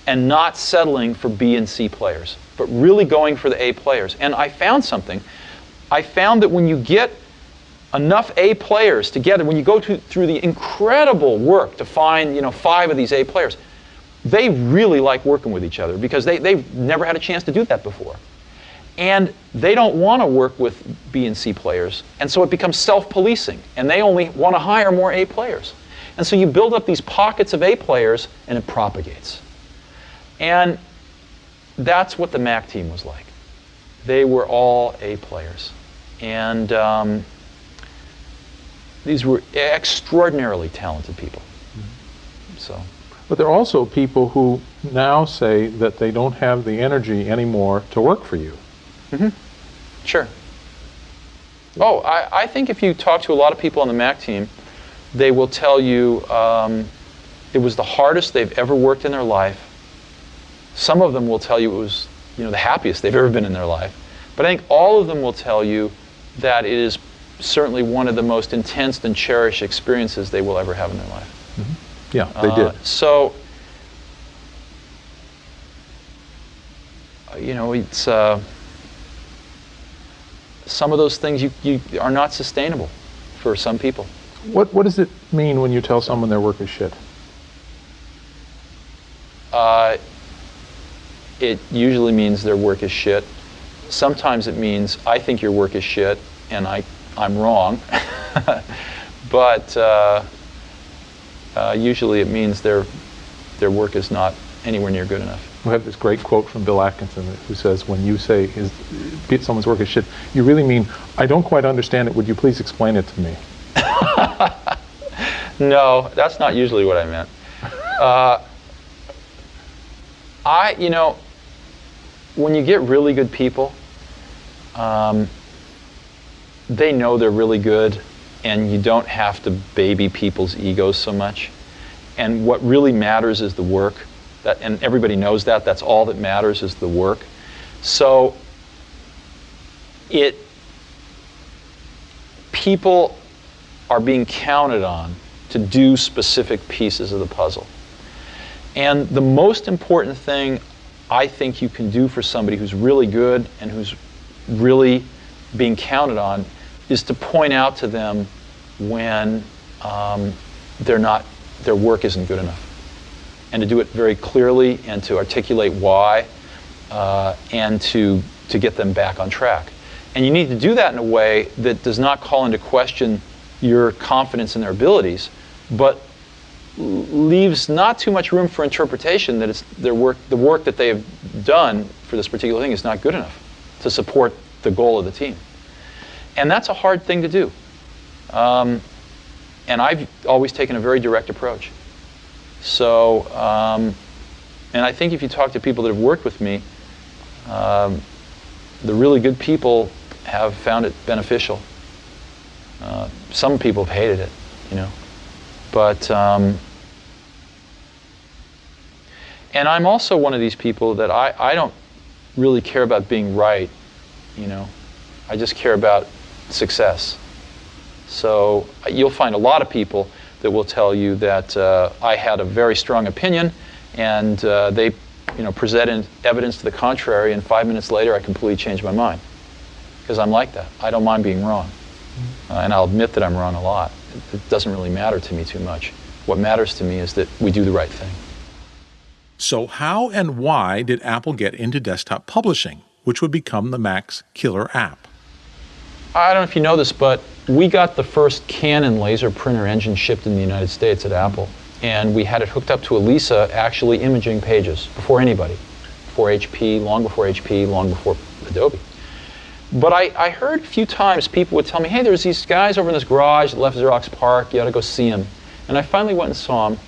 and not settling for B and C players, but really going for the A players. And I found something. I found that when you get enough A players together, when you go through the incredible work to find 5 of these A players, they really like working with each other because they've never had a chance to do that before. And they don't want to work with B and C players, and so it becomes self-policing, and they only want to hire more A players. And so you build up these pockets of A players, and it propagates. And that's what the MAC team was like. They were all A players. And these were extraordinarily talented people. So. But there are also people who now say that they don't have the energy anymore to work for you. Mm-hmm. Sure. Oh, I think if you talk to a lot of people on the MAC team, they will tell you it was the hardest they've ever worked in their life. Some of them will tell you it was the happiest they've ever been in their life. But I think all of them will tell you that it is certainly one of the most intense and cherished experiences they will ever have in their life. Mm-hmm. Yeah, they did. So, it's some of those things you are not sustainable for some people. What does it mean when you tell someone their work is shit? It usually means their work is shit. Sometimes it means I think your work is shit and I'm wrong. But usually it means their work is not anywhere near good enough. We have this great quote from Bill Atkinson who says, when you say someone's work is shit, you really mean, I don't quite understand it, would you please explain it to me? No, that's not usually what I meant. When you get really good people, they know they're really good, and you don't have to baby people's egos so much. And what really matters is the work. And everybody knows that. That's all that matters is the work. So people are being counted on to do specific pieces of the puzzle. And the most important thing I think you can do for somebody who's really good and who's really being counted on is to point out to them when their work isn't good enough. And to do it very clearly and to articulate why and to get them back on track. And you need to do that in a way that does not call into question your confidence in their abilities, but leaves not too much room for interpretation that it's the work that they have done for this particular thing is not good enough to support the goal of the team. And that's a hard thing to do. And I've always taken a very direct approach. So, and I think if you talk to people that have worked with me, the really good people have found it beneficial. Some people have hated it, But, and I'm also one of these people that I don't really care about being right, I just care about success. So you'll find a lot of people that will tell you that I had a very strong opinion, and they, presented evidence to the contrary, and 5 minutes later I completely changed my mind. Because I'm like that. I don't mind being wrong. And I'll admit that I'm wrong a lot. It doesn't really matter to me too much. What matters to me is that we do the right thing. So how and why did Apple get into desktop publishing, which would become the Mac's killer app? I don't know if you know this, but we got the first Canon laser printer engine shipped in the United States at Apple. And we had it hooked up to a Lisa actually imaging pages before anybody. Before HP, long before HP, long before Adobe. But I heard a few times people would tell me, hey, there's these guys over in this garage that left Xerox PARC, you ought to go see them. And I finally went and saw them,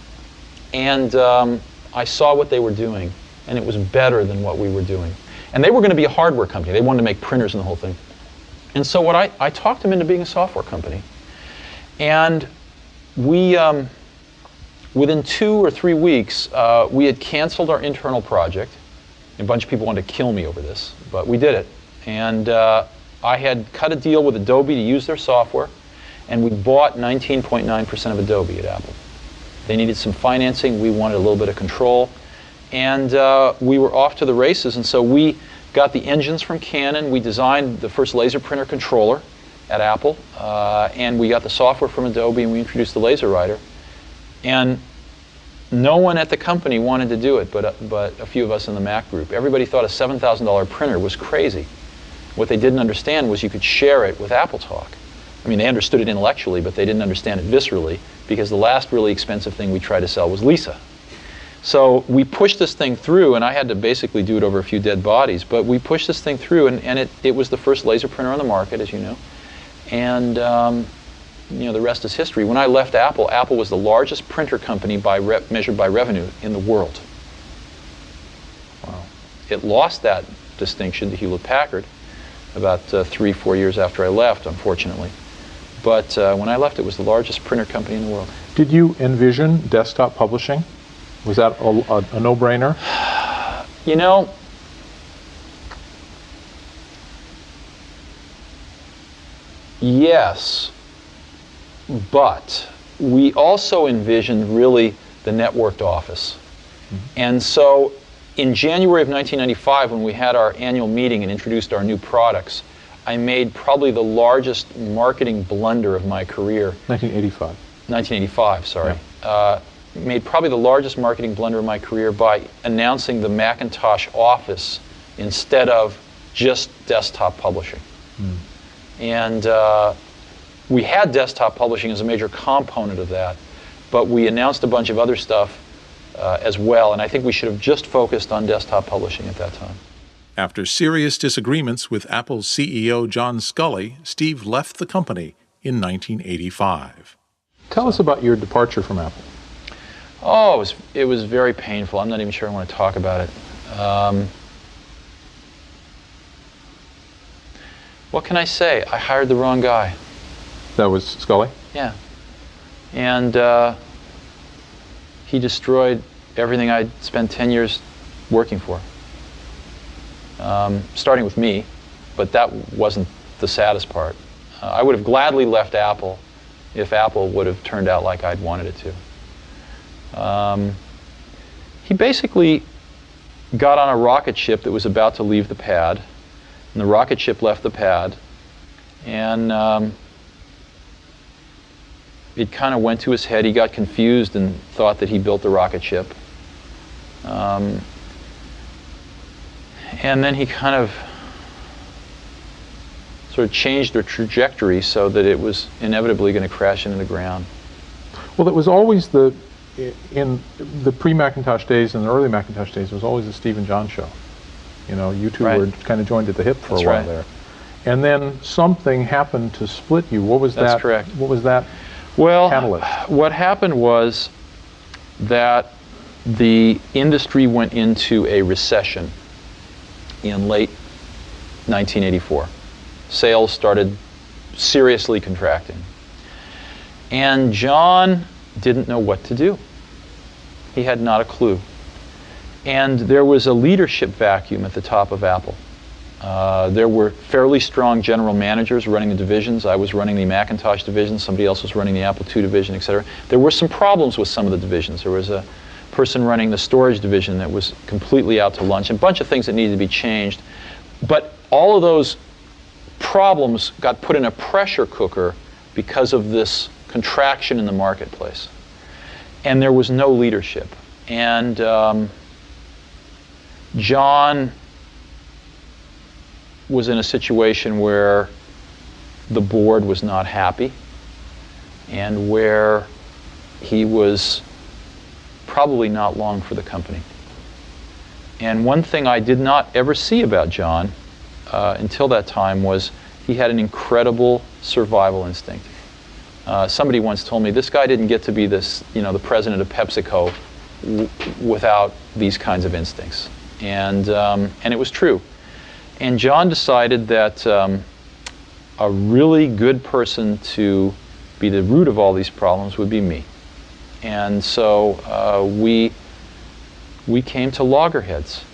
and I saw what they were doing, and it was better than what we were doing. And they were going to be a hardware company. They wanted to make printers and the whole thing. And so I talked them into being a software company. And we, within 2 or 3 weeks, we had canceled our internal project. A bunch of people wanted to kill me over this, but we did it. And I had cut a deal with Adobe to use their software, and we bought 19.9% of Adobe at Apple. They needed some financing. We wanted a little bit of control. And we were off to the races. And so we got the engines from Canon. We designed the first laser printer controller at Apple. And we got the software from Adobe, and we introduced the LaserWriter. And no one at the company wanted to do it but a few of us in the Mac group. Everybody thought a $7,000 printer was crazy. What they didn't understand was you could share it with AppleTalk. I mean, they understood it intellectually, but they didn't understand it viscerally, because the last really expensive thing we tried to sell was Lisa. So we pushed this thing through, and I had to basically do it over a few dead bodies, but we pushed this thing through, and it was the first laser printer on the market, as you know. And you know, the rest is history. When I left Apple, Apple was the largest printer company measured by revenue in the world. Wow. It lost that distinction to Hewlett-Packard about 3-4 years after I left, unfortunately. But when I left, it was the largest printer company in the world. Did you envision desktop publishing? Was that a no-brainer? You know, yes, but we also envisioned really the networked office. Mm-hmm. And so in January of 1995, when we had our annual meeting and introduced our new products, I made probably the largest marketing blunder of my career. 1985. 1985, sorry. Yeah. Made probably the largest marketing blunder of my career by announcing the Macintosh Office instead of just desktop publishing. Mm. And we had desktop publishing as a major component of that, but we announced a bunch of other stuff as well, and I think we should have just focused on desktop publishing at that time. After serious disagreements with Apple's CEO John Sculley, Steve left the company in 1985. Tell us about your departure from Apple. Oh, it was very painful. I'm not even sure I want to talk about it. What can I say? I hired the wrong guy. That was Sculley? Yeah. And he destroyed everything I'd spent 10 years working for. Starting with me, but that wasn't the saddest part. I would have gladly left Apple if Apple would have turned out like I'd wanted it to. He basically got on a rocket ship that was about to leave the pad, and the rocket ship left the pad, and it kind of went to his head. He got confused and thought that he built the rocket ship. And then he kind of sort of changed the trajectory so that it was inevitably going to crash into the ground. Well, it was always in the pre-Macintosh days and the early Macintosh days, it was always the Steve and John show. You know, you two were kind of joined at the hip for a while there. And then something happened to split you. What was that? That's correct. What was that catalyst? What happened was that the industry went into a recession in late 1984. Sales started seriously contracting. And John didn't know what to do. He had not a clue. And there was a leadership vacuum at the top of Apple. There were fairly strong general managers running the divisions. I was running the Macintosh division. Somebody else was running the Apple II division, etc. There were some problems with some of the divisions. There was a person running the storage division that was completely out to lunch, and a bunch of things that needed to be changed. But all of those problems got put in a pressure cooker because of this contraction in the marketplace. And there was no leadership. And John was in a situation where the board was not happy and where he was probably not long for the company. And one thing I did not ever see about John until that time was he had an incredible survival instinct. Somebody once told me this guy didn't get to be the president of PepsiCo without these kinds of instincts, and it was true. And John decided that a really good person to be the root of all these problems would be me. And so we came to loggerheads.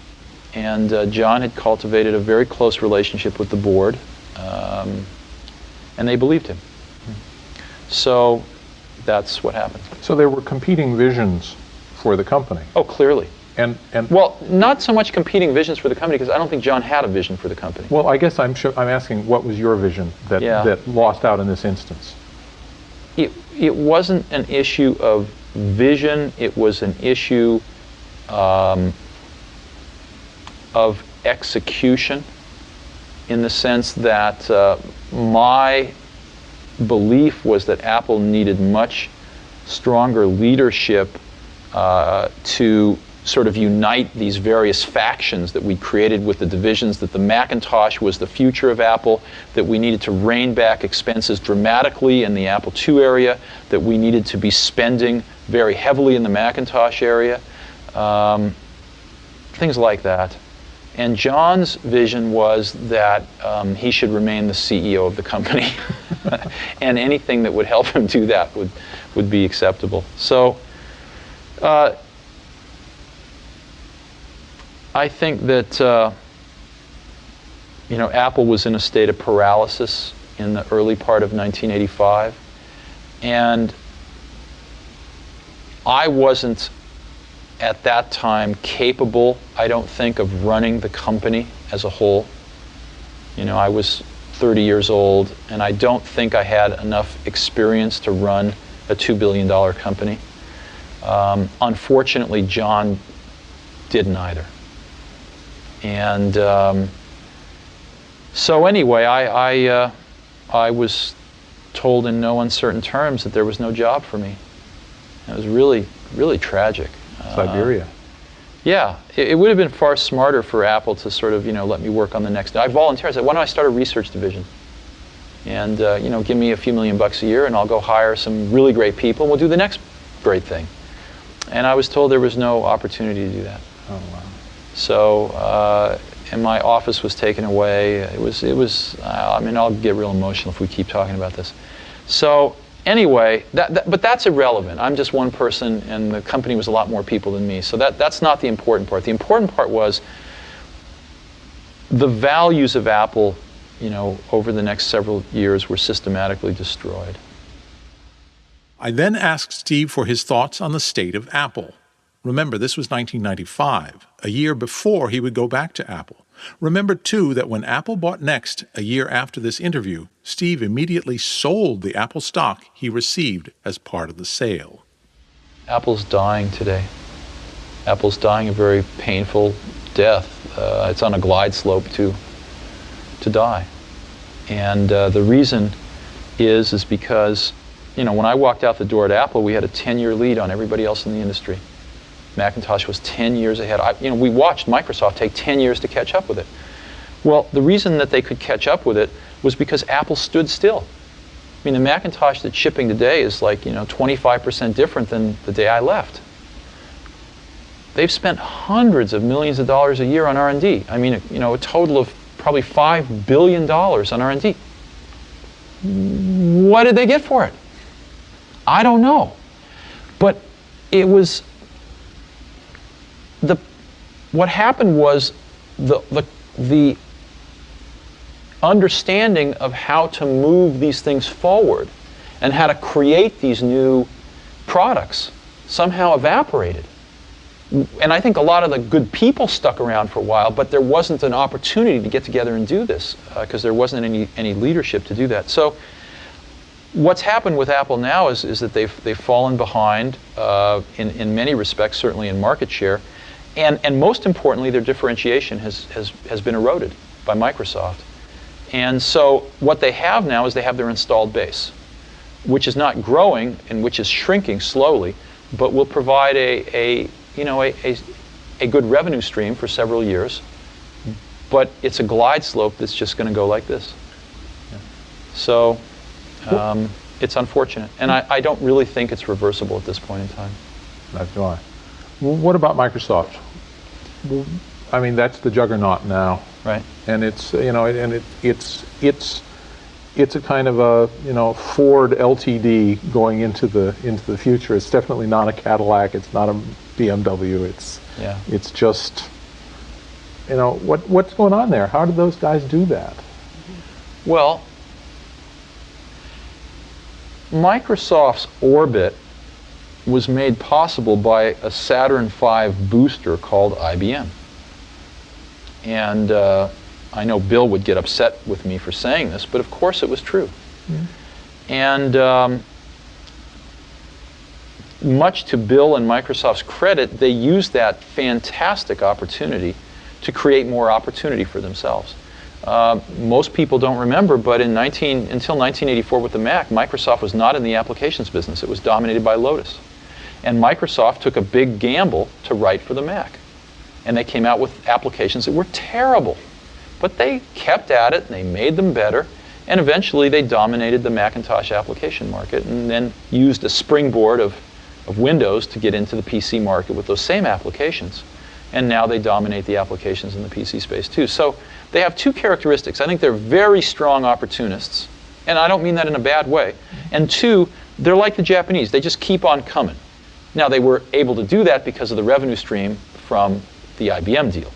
And John had cultivated a very close relationship with the board. And they believed him. So that's what happened. So there were competing visions for the company. Oh, clearly. And Well, not so much competing visions for the company, because I don't think John had a vision for the company. well, I guess I'm asking, what was your vision that Yeah. that lost out in this instance? It wasn't an issue of vision, it was an issue of execution, in the sense that my belief was that Apple needed much stronger leadership to sort of unite these various factions that we created with the divisions, that the Macintosh was the future of Apple, that we needed to rein back expenses dramatically in the Apple II area, that we needed to be spending very heavily in the Macintosh area, things like that. And John's vision was that he should remain the CEO of the company, and anything that would help him do that would be acceptable. So I think that Apple was in a state of paralysis in the early part of 1985, and I wasn't at that time capable, I don't think, of running the company as a whole. I was 30 years old, and I don't think I had enough experience to run a $2 billion company. Unfortunately, John didn't either. And so anyway, I was told in no uncertain terms that there was no job for me. It was really, really tragic. Siberia. Yeah, it would have been far smarter for Apple to sort of, let me work on the next. I volunteered. I said, why don't I start a research division? And, give me a few $1,000,000 a year, and I'll go hire some really great people, and we'll do the next great thing. And I was told there was no opportunity to do that. Oh, wow. So, and my office was taken away. It was. I'll get real emotional if we keep talking about this. So anyway, but that's irrelevant. I'm just one person, and the company was a lot more people than me. So that's not the important part. The important part was the values of Apple, over the next several years were systematically destroyed. I then asked Steve for his thoughts on the state of Apple. Remember, this was 1995, a year before he would go back to Apple. Remember, too, that when Apple bought Next a year after this interview, Steve immediately sold the Apple stock he received as part of the sale. Apple's dying today. Apple's dying a very painful death. It's on a glide slope to die. And the reason is because, when I walked out the door at Apple, we had a 10-year lead on everybody else in the industry. Macintosh was 10 years ahead. We watched Microsoft take 10 years to catch up with it. Well, the reason that they could catch up with it was because Apple stood still. The Macintosh that's shipping today is 25% different than the day I left. They've spent hundreds of millions of dollars a year on R&D. A total of probably $5 billion on R&D. What did they get for it? I don't know. But it was what happened was the understanding of how to move these things forward and how to create these new products somehow evaporated. And I think a lot of the good people stuck around for a while, but there wasn't an opportunity to get together and do this because there wasn't any leadership to do that. So what's happened with Apple now is that they've fallen behind in many respects, certainly in market share. And most importantly, their differentiation has been eroded by Microsoft. And so what they have now is they have their installed base, which is not growing and which is shrinking slowly, but will provide a good revenue stream for several years. But it's a glide slope that's just going to go like this. So it's unfortunate. And I don't really think it's reversible at this point in time. Neither do I. What about Microsoft? That's the juggernaut now, right? And it's it's a kind of a Ford LTD going into the future. It's definitely not a Cadillac. It's not a BMW. It's just what's going on there? How did those guys do that? Well, Microsoft's Orbit was made possible by a Saturn V booster called IBM. And I know Bill would get upset with me for saying this, but of course it was true. And much to Bill and Microsoft's credit, they used that fantastic opportunity to create more opportunity for themselves. Most people don't remember, but until 1984 with the Mac, Microsoft was not in the applications business. It was dominated by Lotus. And Microsoft took a big gamble to write for the Mac. And they came out with applications that were terrible. But they kept at it, and they made them better, and eventually they dominated the Macintosh application market, and then used a springboard of Windows to get into the PC market with those same applications. And now they dominate the applications in the PC space too. So they have two characteristics. I think they're very strong opportunists, and I don't mean that in a bad way. And two, they're like the Japanese. They just keep on coming. Now, they were able to do that because of the revenue stream from the IBM deal.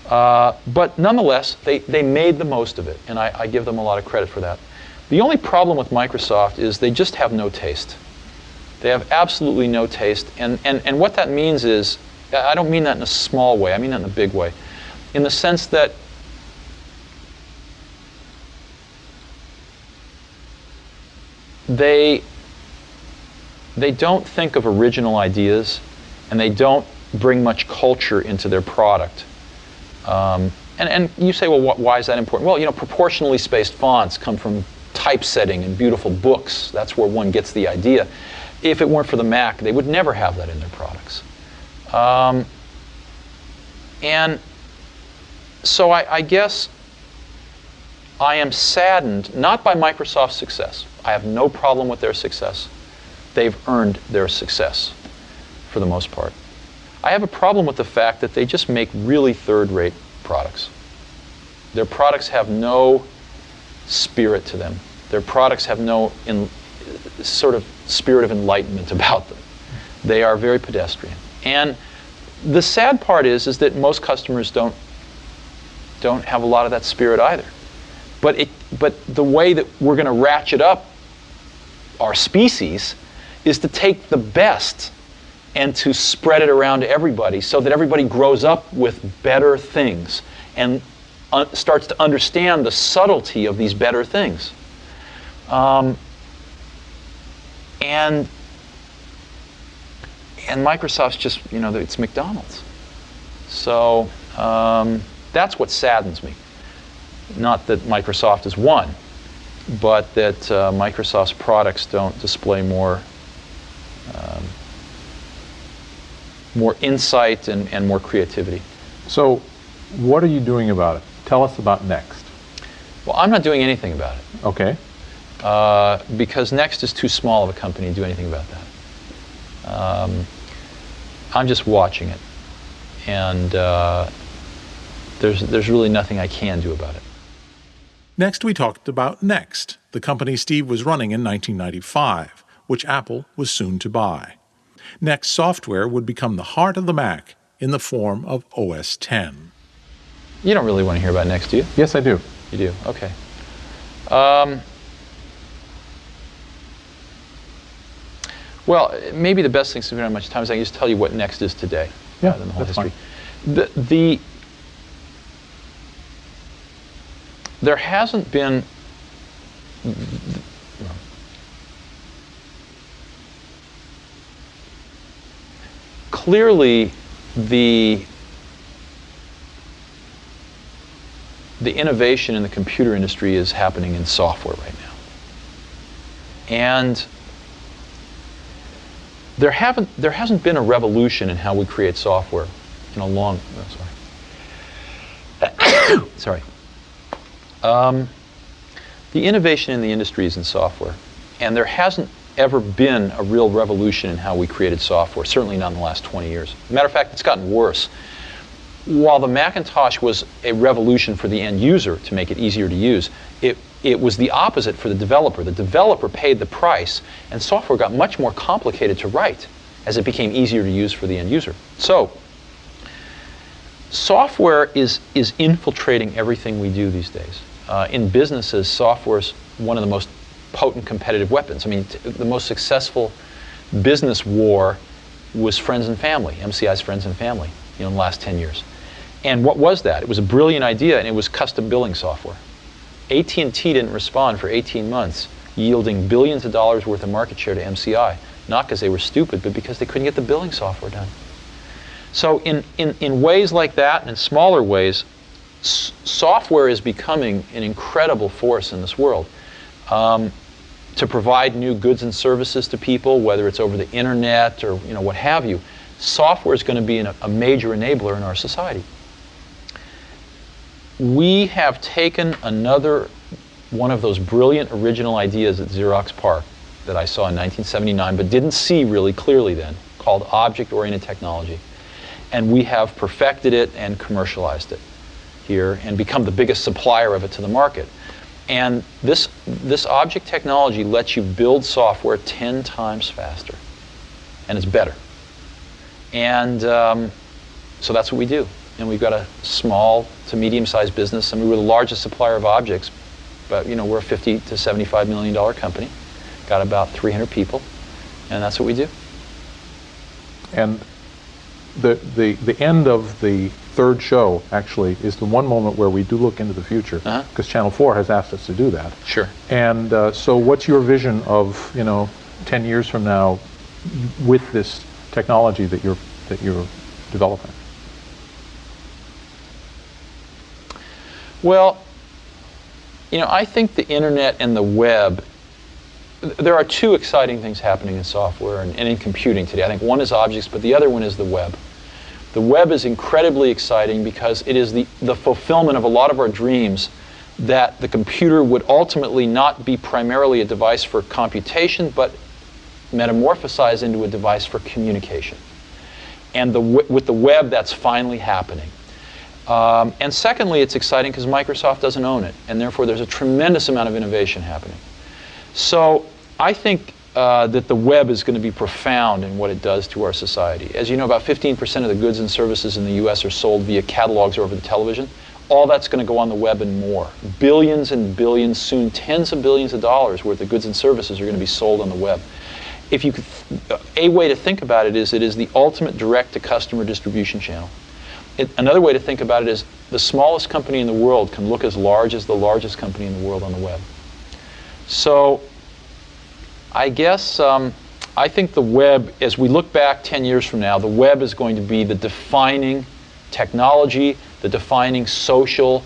But nonetheless, they made the most of it, and I give them a lot of credit for that. The only problem with Microsoft is they just have no taste. They have absolutely no taste, and what that means is, I don't mean that in a small way, I mean that in a big way, in the sense that they don't think of original ideas, and they don't bring much culture into their product. And you say, well, why is that important? Well, proportionally spaced fonts come from typesetting and beautiful books. That's where one gets the idea. If it weren't for the Mac, they would never have that in their products. And so I guess I am saddened, not by Microsoft's success. I have no problem with their success. They've earned their success, for the most part. I have a problem with the fact that they just make really third-rate products. Their products have no spirit to them. Their products have no sort of spirit of enlightenment about them. They are very pedestrian. And the sad part is that most customers don't have a lot of that spirit either. But the way that we're going to ratchet up our species is to take the best and to spread it around to everybody so that everybody grows up with better things and starts to understand the subtlety of these better things. And Microsoft's just, it's McDonald's. So that's what saddens me. Not that Microsoft is one, but that Microsoft's products don't display more insight and more creativity. So what are you doing about it? Tell us about Next. Well, I'm not doing anything about it. Okay. Because Next is too small of a company to do anything about that. I'm just watching it. And there's really nothing I can do about it. Next, we talked about Next, the company Steve was running in 1995, which Apple was soon to buy. Next software would become the heart of the Mac in the form of OS X. You don't really want to hear about Next, do you? Yes, I do. You do? Okay. Well, maybe the best thing, since we don't have much time, is I can just tell you what Next is today. Yeah, rather than the whole that's history. There hasn't been clearly the innovation in the computer industry is happening in software right now. And there hasn't been a revolution in how we create software in a long sorry. The innovation in the industry is in software, and there hasn't ever been a real revolution in how we created software, certainly not in the last 20 years. As a matter of fact, it's gotten worse. While the Macintosh was a revolution for the end user to make it easier to use, it was the opposite for the developer. The developer paid the price, and software got much more complicated to write as it became easier to use for the end user. So, software is infiltrating everything we do these days. in businesses, software is one of the most potent competitive weapons. I mean, the most successful business war was friends and family, MCI's friends and family, in the last 10 years. And what was that? It was a brilliant idea, and it was custom billing software. AT&T didn't respond for 18 months, yielding billions of dollars worth of market share to MCI, not because they were stupid, but because they couldn't get the billing software done. So in ways like that, and in smaller ways, software is becoming an incredible force in this world to provide new goods and services to people, whether it's over the internet or what have you. Software is going to be a major enabler in our society. We have taken another one of those brilliant original ideas at Xerox PARC that I saw in 1979, but didn't see really clearly then, called object-oriented technology. And we have perfected it and commercialized it here and become the biggest supplier of it to the market. And this object technology lets you build software 10 times faster, and it's better. And so that's what we do. And we've got a small to medium-sized business. I mean, we're the largest supplier of objects, but we're a $50 to $75 million company. Got about 300 people, and that's what we do. And the end of the third show, actually, is the one moment where we do look into the future, because Channel 4 has asked us to do that. Sure. And so what's your vision of, 10 years from now with this technology that you're developing? Well, I think the internet and the web, there are two exciting things happening in software and in computing today. I think one is objects, but the other one is the web. The web is incredibly exciting because it is the fulfillment of a lot of our dreams that the computer would ultimately not be primarily a device for computation, but metamorphosize into a device for communication. And with the web, that's finally happening. And secondly, it's exciting because Microsoft doesn't own it, and therefore there's a tremendous amount of innovation happening. So I think that the web is going to be profound in what it does to our society. As you know, about 15% of the goods and services in the US are sold via catalogs or over the television. All that's going to go on the web and more. Billions and billions, soon tens of billions of dollars worth of goods and services are going to be sold on the web. If you could, a way to think about it is the ultimate direct-to-customer distribution channel. Another way to think about it is the smallest company in the world can look as large as the largest company in the world on the web. So I guess I think the web, as we look back 10 years from now, the web is going to be the defining technology, the defining social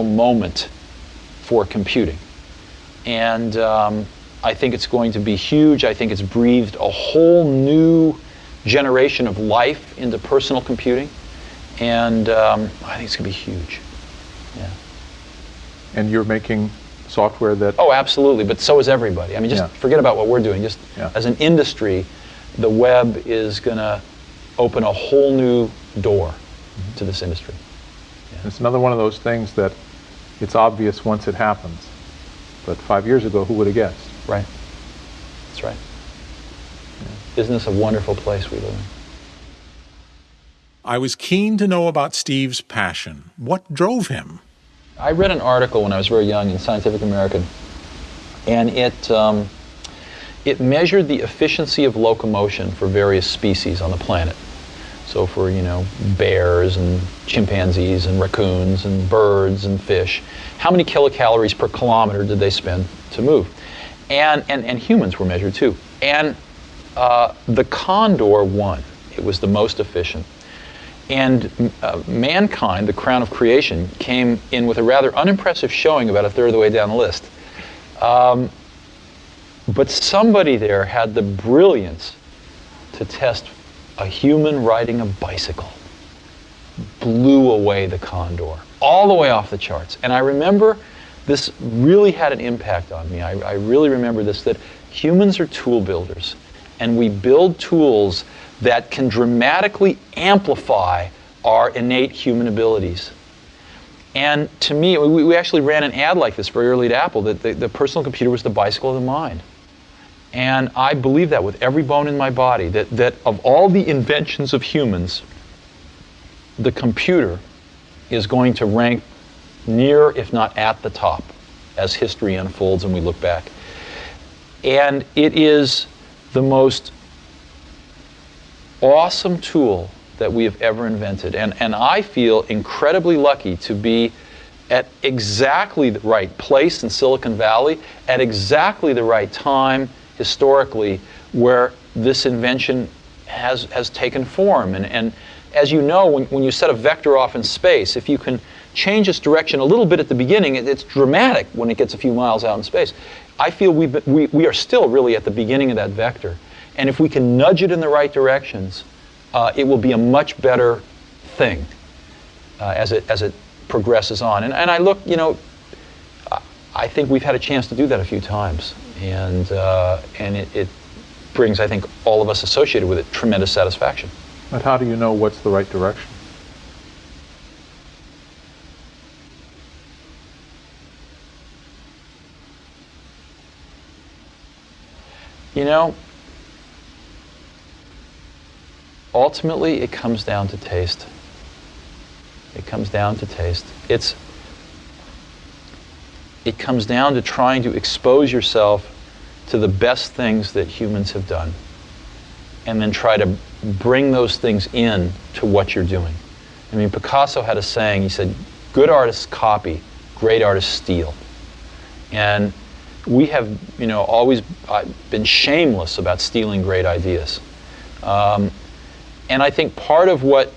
moment for computing. And I think it's going to be huge. I think it's breathed a whole new generation of life into personal computing. And I think it's going to be huge. Yeah. And you're making software that... Oh, absolutely, but so is everybody. I mean, just forget about what we're doing. Just as an industry, the web is going to open a whole new door to this industry. Yeah. It's another one of those things that it's obvious once it happens. But 5 years ago, who would have guessed? Right. That's right. Yeah. Isn't this a wonderful place we live in? I was keen to know about Steve's passion. What drove him? I read an article when I was very young in Scientific American, and it measured the efficiency of locomotion for various species on the planet. So for, bears and chimpanzees and raccoons and birds and fish, how many kilocalories per kilometer did they spend to move? And humans were measured too. And the condor won. It was the most efficient. And mankind, the crown of creation, came in with a rather unimpressive showing about a third of the way down the list. But somebody there had the brilliance to test a human riding a bicycle. Blew away the condor, all the way off the charts. And I remember this really had an impact on me. I really remember this, that humans are tool builders. And we build tools that can dramatically amplify our innate human abilities. And to me, we actually ran an ad like this very early at Apple, that the personal computer was the bicycle of the mind. And I believe that with every bone in my body, that of all the inventions of humans, the computer is going to rank near, if not at the top, as history unfolds and we look back. And it is the most awesome tool that we have ever invented. And I feel incredibly lucky to be at exactly the right place in Silicon Valley, at exactly the right time historically, where this invention has taken form. And as you know, when you set a vector off in space, if you can change its direction a little bit at the beginning, it's dramatic when it gets a few miles out in space. I feel we are still really at the beginning of that vector. And if we can nudge it in the right directions, it will be a much better thing as it progresses on. And I look, I think we've had a chance to do that a few times. And it brings, I think, all of us associated with it tremendous satisfaction. But how do you know what's the right direction? Ultimately, it comes down to taste. It comes down to taste. It comes down to trying to expose yourself to the best things that humans have done, and then try to bring those things in to what you're doing. I mean, Picasso had a saying, he said, good artists copy, great artists steal. And we have, always been shameless about stealing great ideas. And I think part of what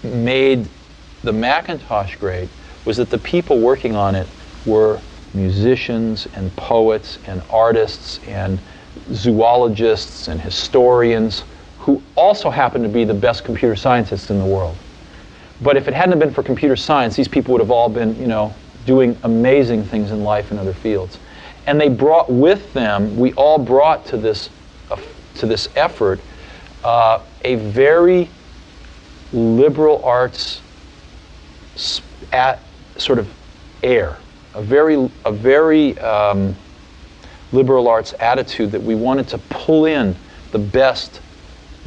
made the Macintosh great was that the people working on it were musicians and poets and artists and zoologists and historians who also happened to be the best computer scientists in the world. But if it hadn't been for computer science, these people would have all been, doing amazing things in life in other fields. And they brought with them, we all brought to this effort a very liberal arts sort of air, a very liberal arts attitude that we wanted to pull in the best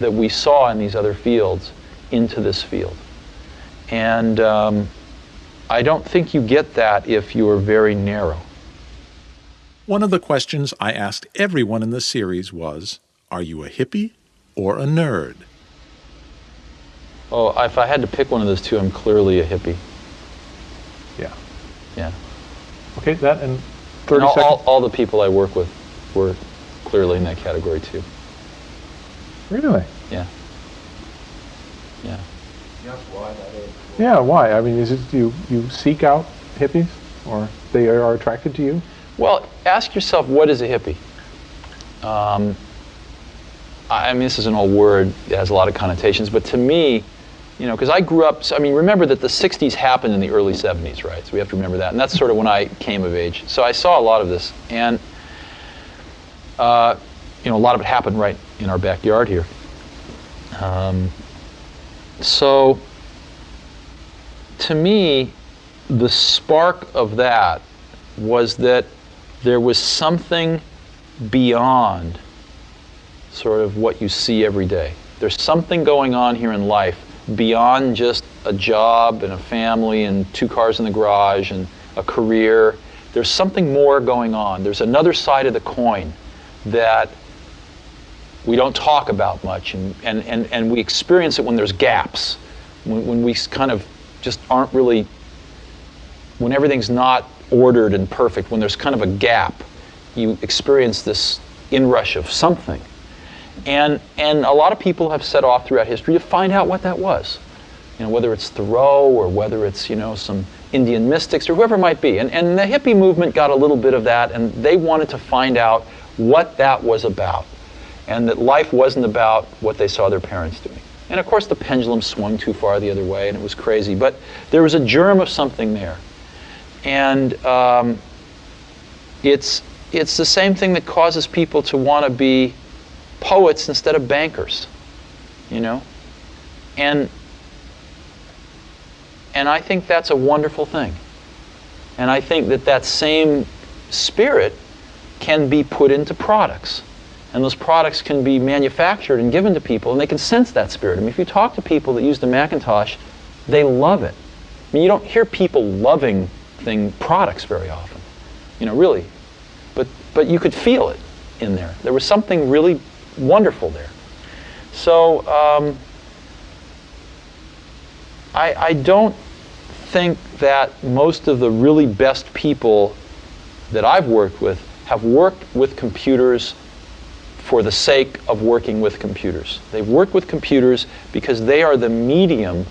that we saw in these other fields into this field. And I don't think you get that if you are very narrow. One of the questions I asked everyone in the series was, are you a hippie or a nerd? Oh, if I had to pick one of those two, I'm clearly a hippie. Yeah. Yeah. Okay, that in 30 and seconds. All the people I work with were clearly in that category too. Really? Yeah. Yeah. Yeah, why? I mean, is it you seek out hippies, or they are attracted to you? Well, ask yourself, what is a hippie? I mean, this is an old word that has a lot of connotations, but to me, because I grew up, remember that the 60s happened in the early 70s, right? So we have to remember that. And that's sort of when I came of age. So I saw a lot of this. And, a lot of it happened right in our backyard here. So to me, the spark of that was that there was something beyond sort of what you see every day. There's something going on here in life beyond just a job and a family and 2 cars in the garage and a career. There's something more going on. There's another side of the coin that we don't talk about much, and we experience it when there's gaps, when we kind of just aren't really, when everything's not ordered and perfect, when there's kind of a gap, you experience this inrush of something. And a lot of people have set off throughout history to find out what that was. Whether it's Thoreau or whether it's, some Indian mystics or whoever it might be. And the hippie movement got a little bit of that, and they wanted to find out what that was about. And that life wasn't about what they saw their parents doing. And of course the pendulum swung too far the other way and it was crazy. But there was a germ of something there. And it's the same thing that causes people to want to be poets instead of bankers, and I think that's a wonderful thing. And I think that same spirit can be put into products, and those products can be manufactured and given to people, and they can sense that spirit. I mean, if you talk to people that use the Macintosh, they love it. I mean, you don't hear people loving products very often, really. But you could feel it in there. There was something really wonderful there. So I don't think that most of the really best people that I've worked with have worked with computers for the sake of working with computers. They've worked with computers because they are the medium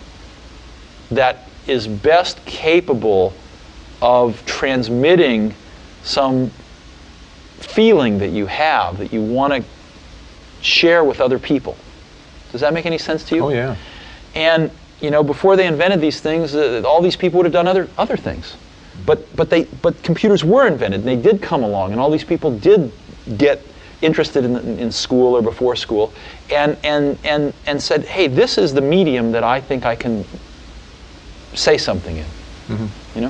that is best capable of transmitting some feeling that you have, that you want to share with other people. Does that make any sense to you? Oh, yeah. And before they invented these things, all these people would have done other things. But computers were invented, and they did come along, and all these people did get interested in school or before school, and said, hey, this is the medium that I think I can say something in. Mm-hmm.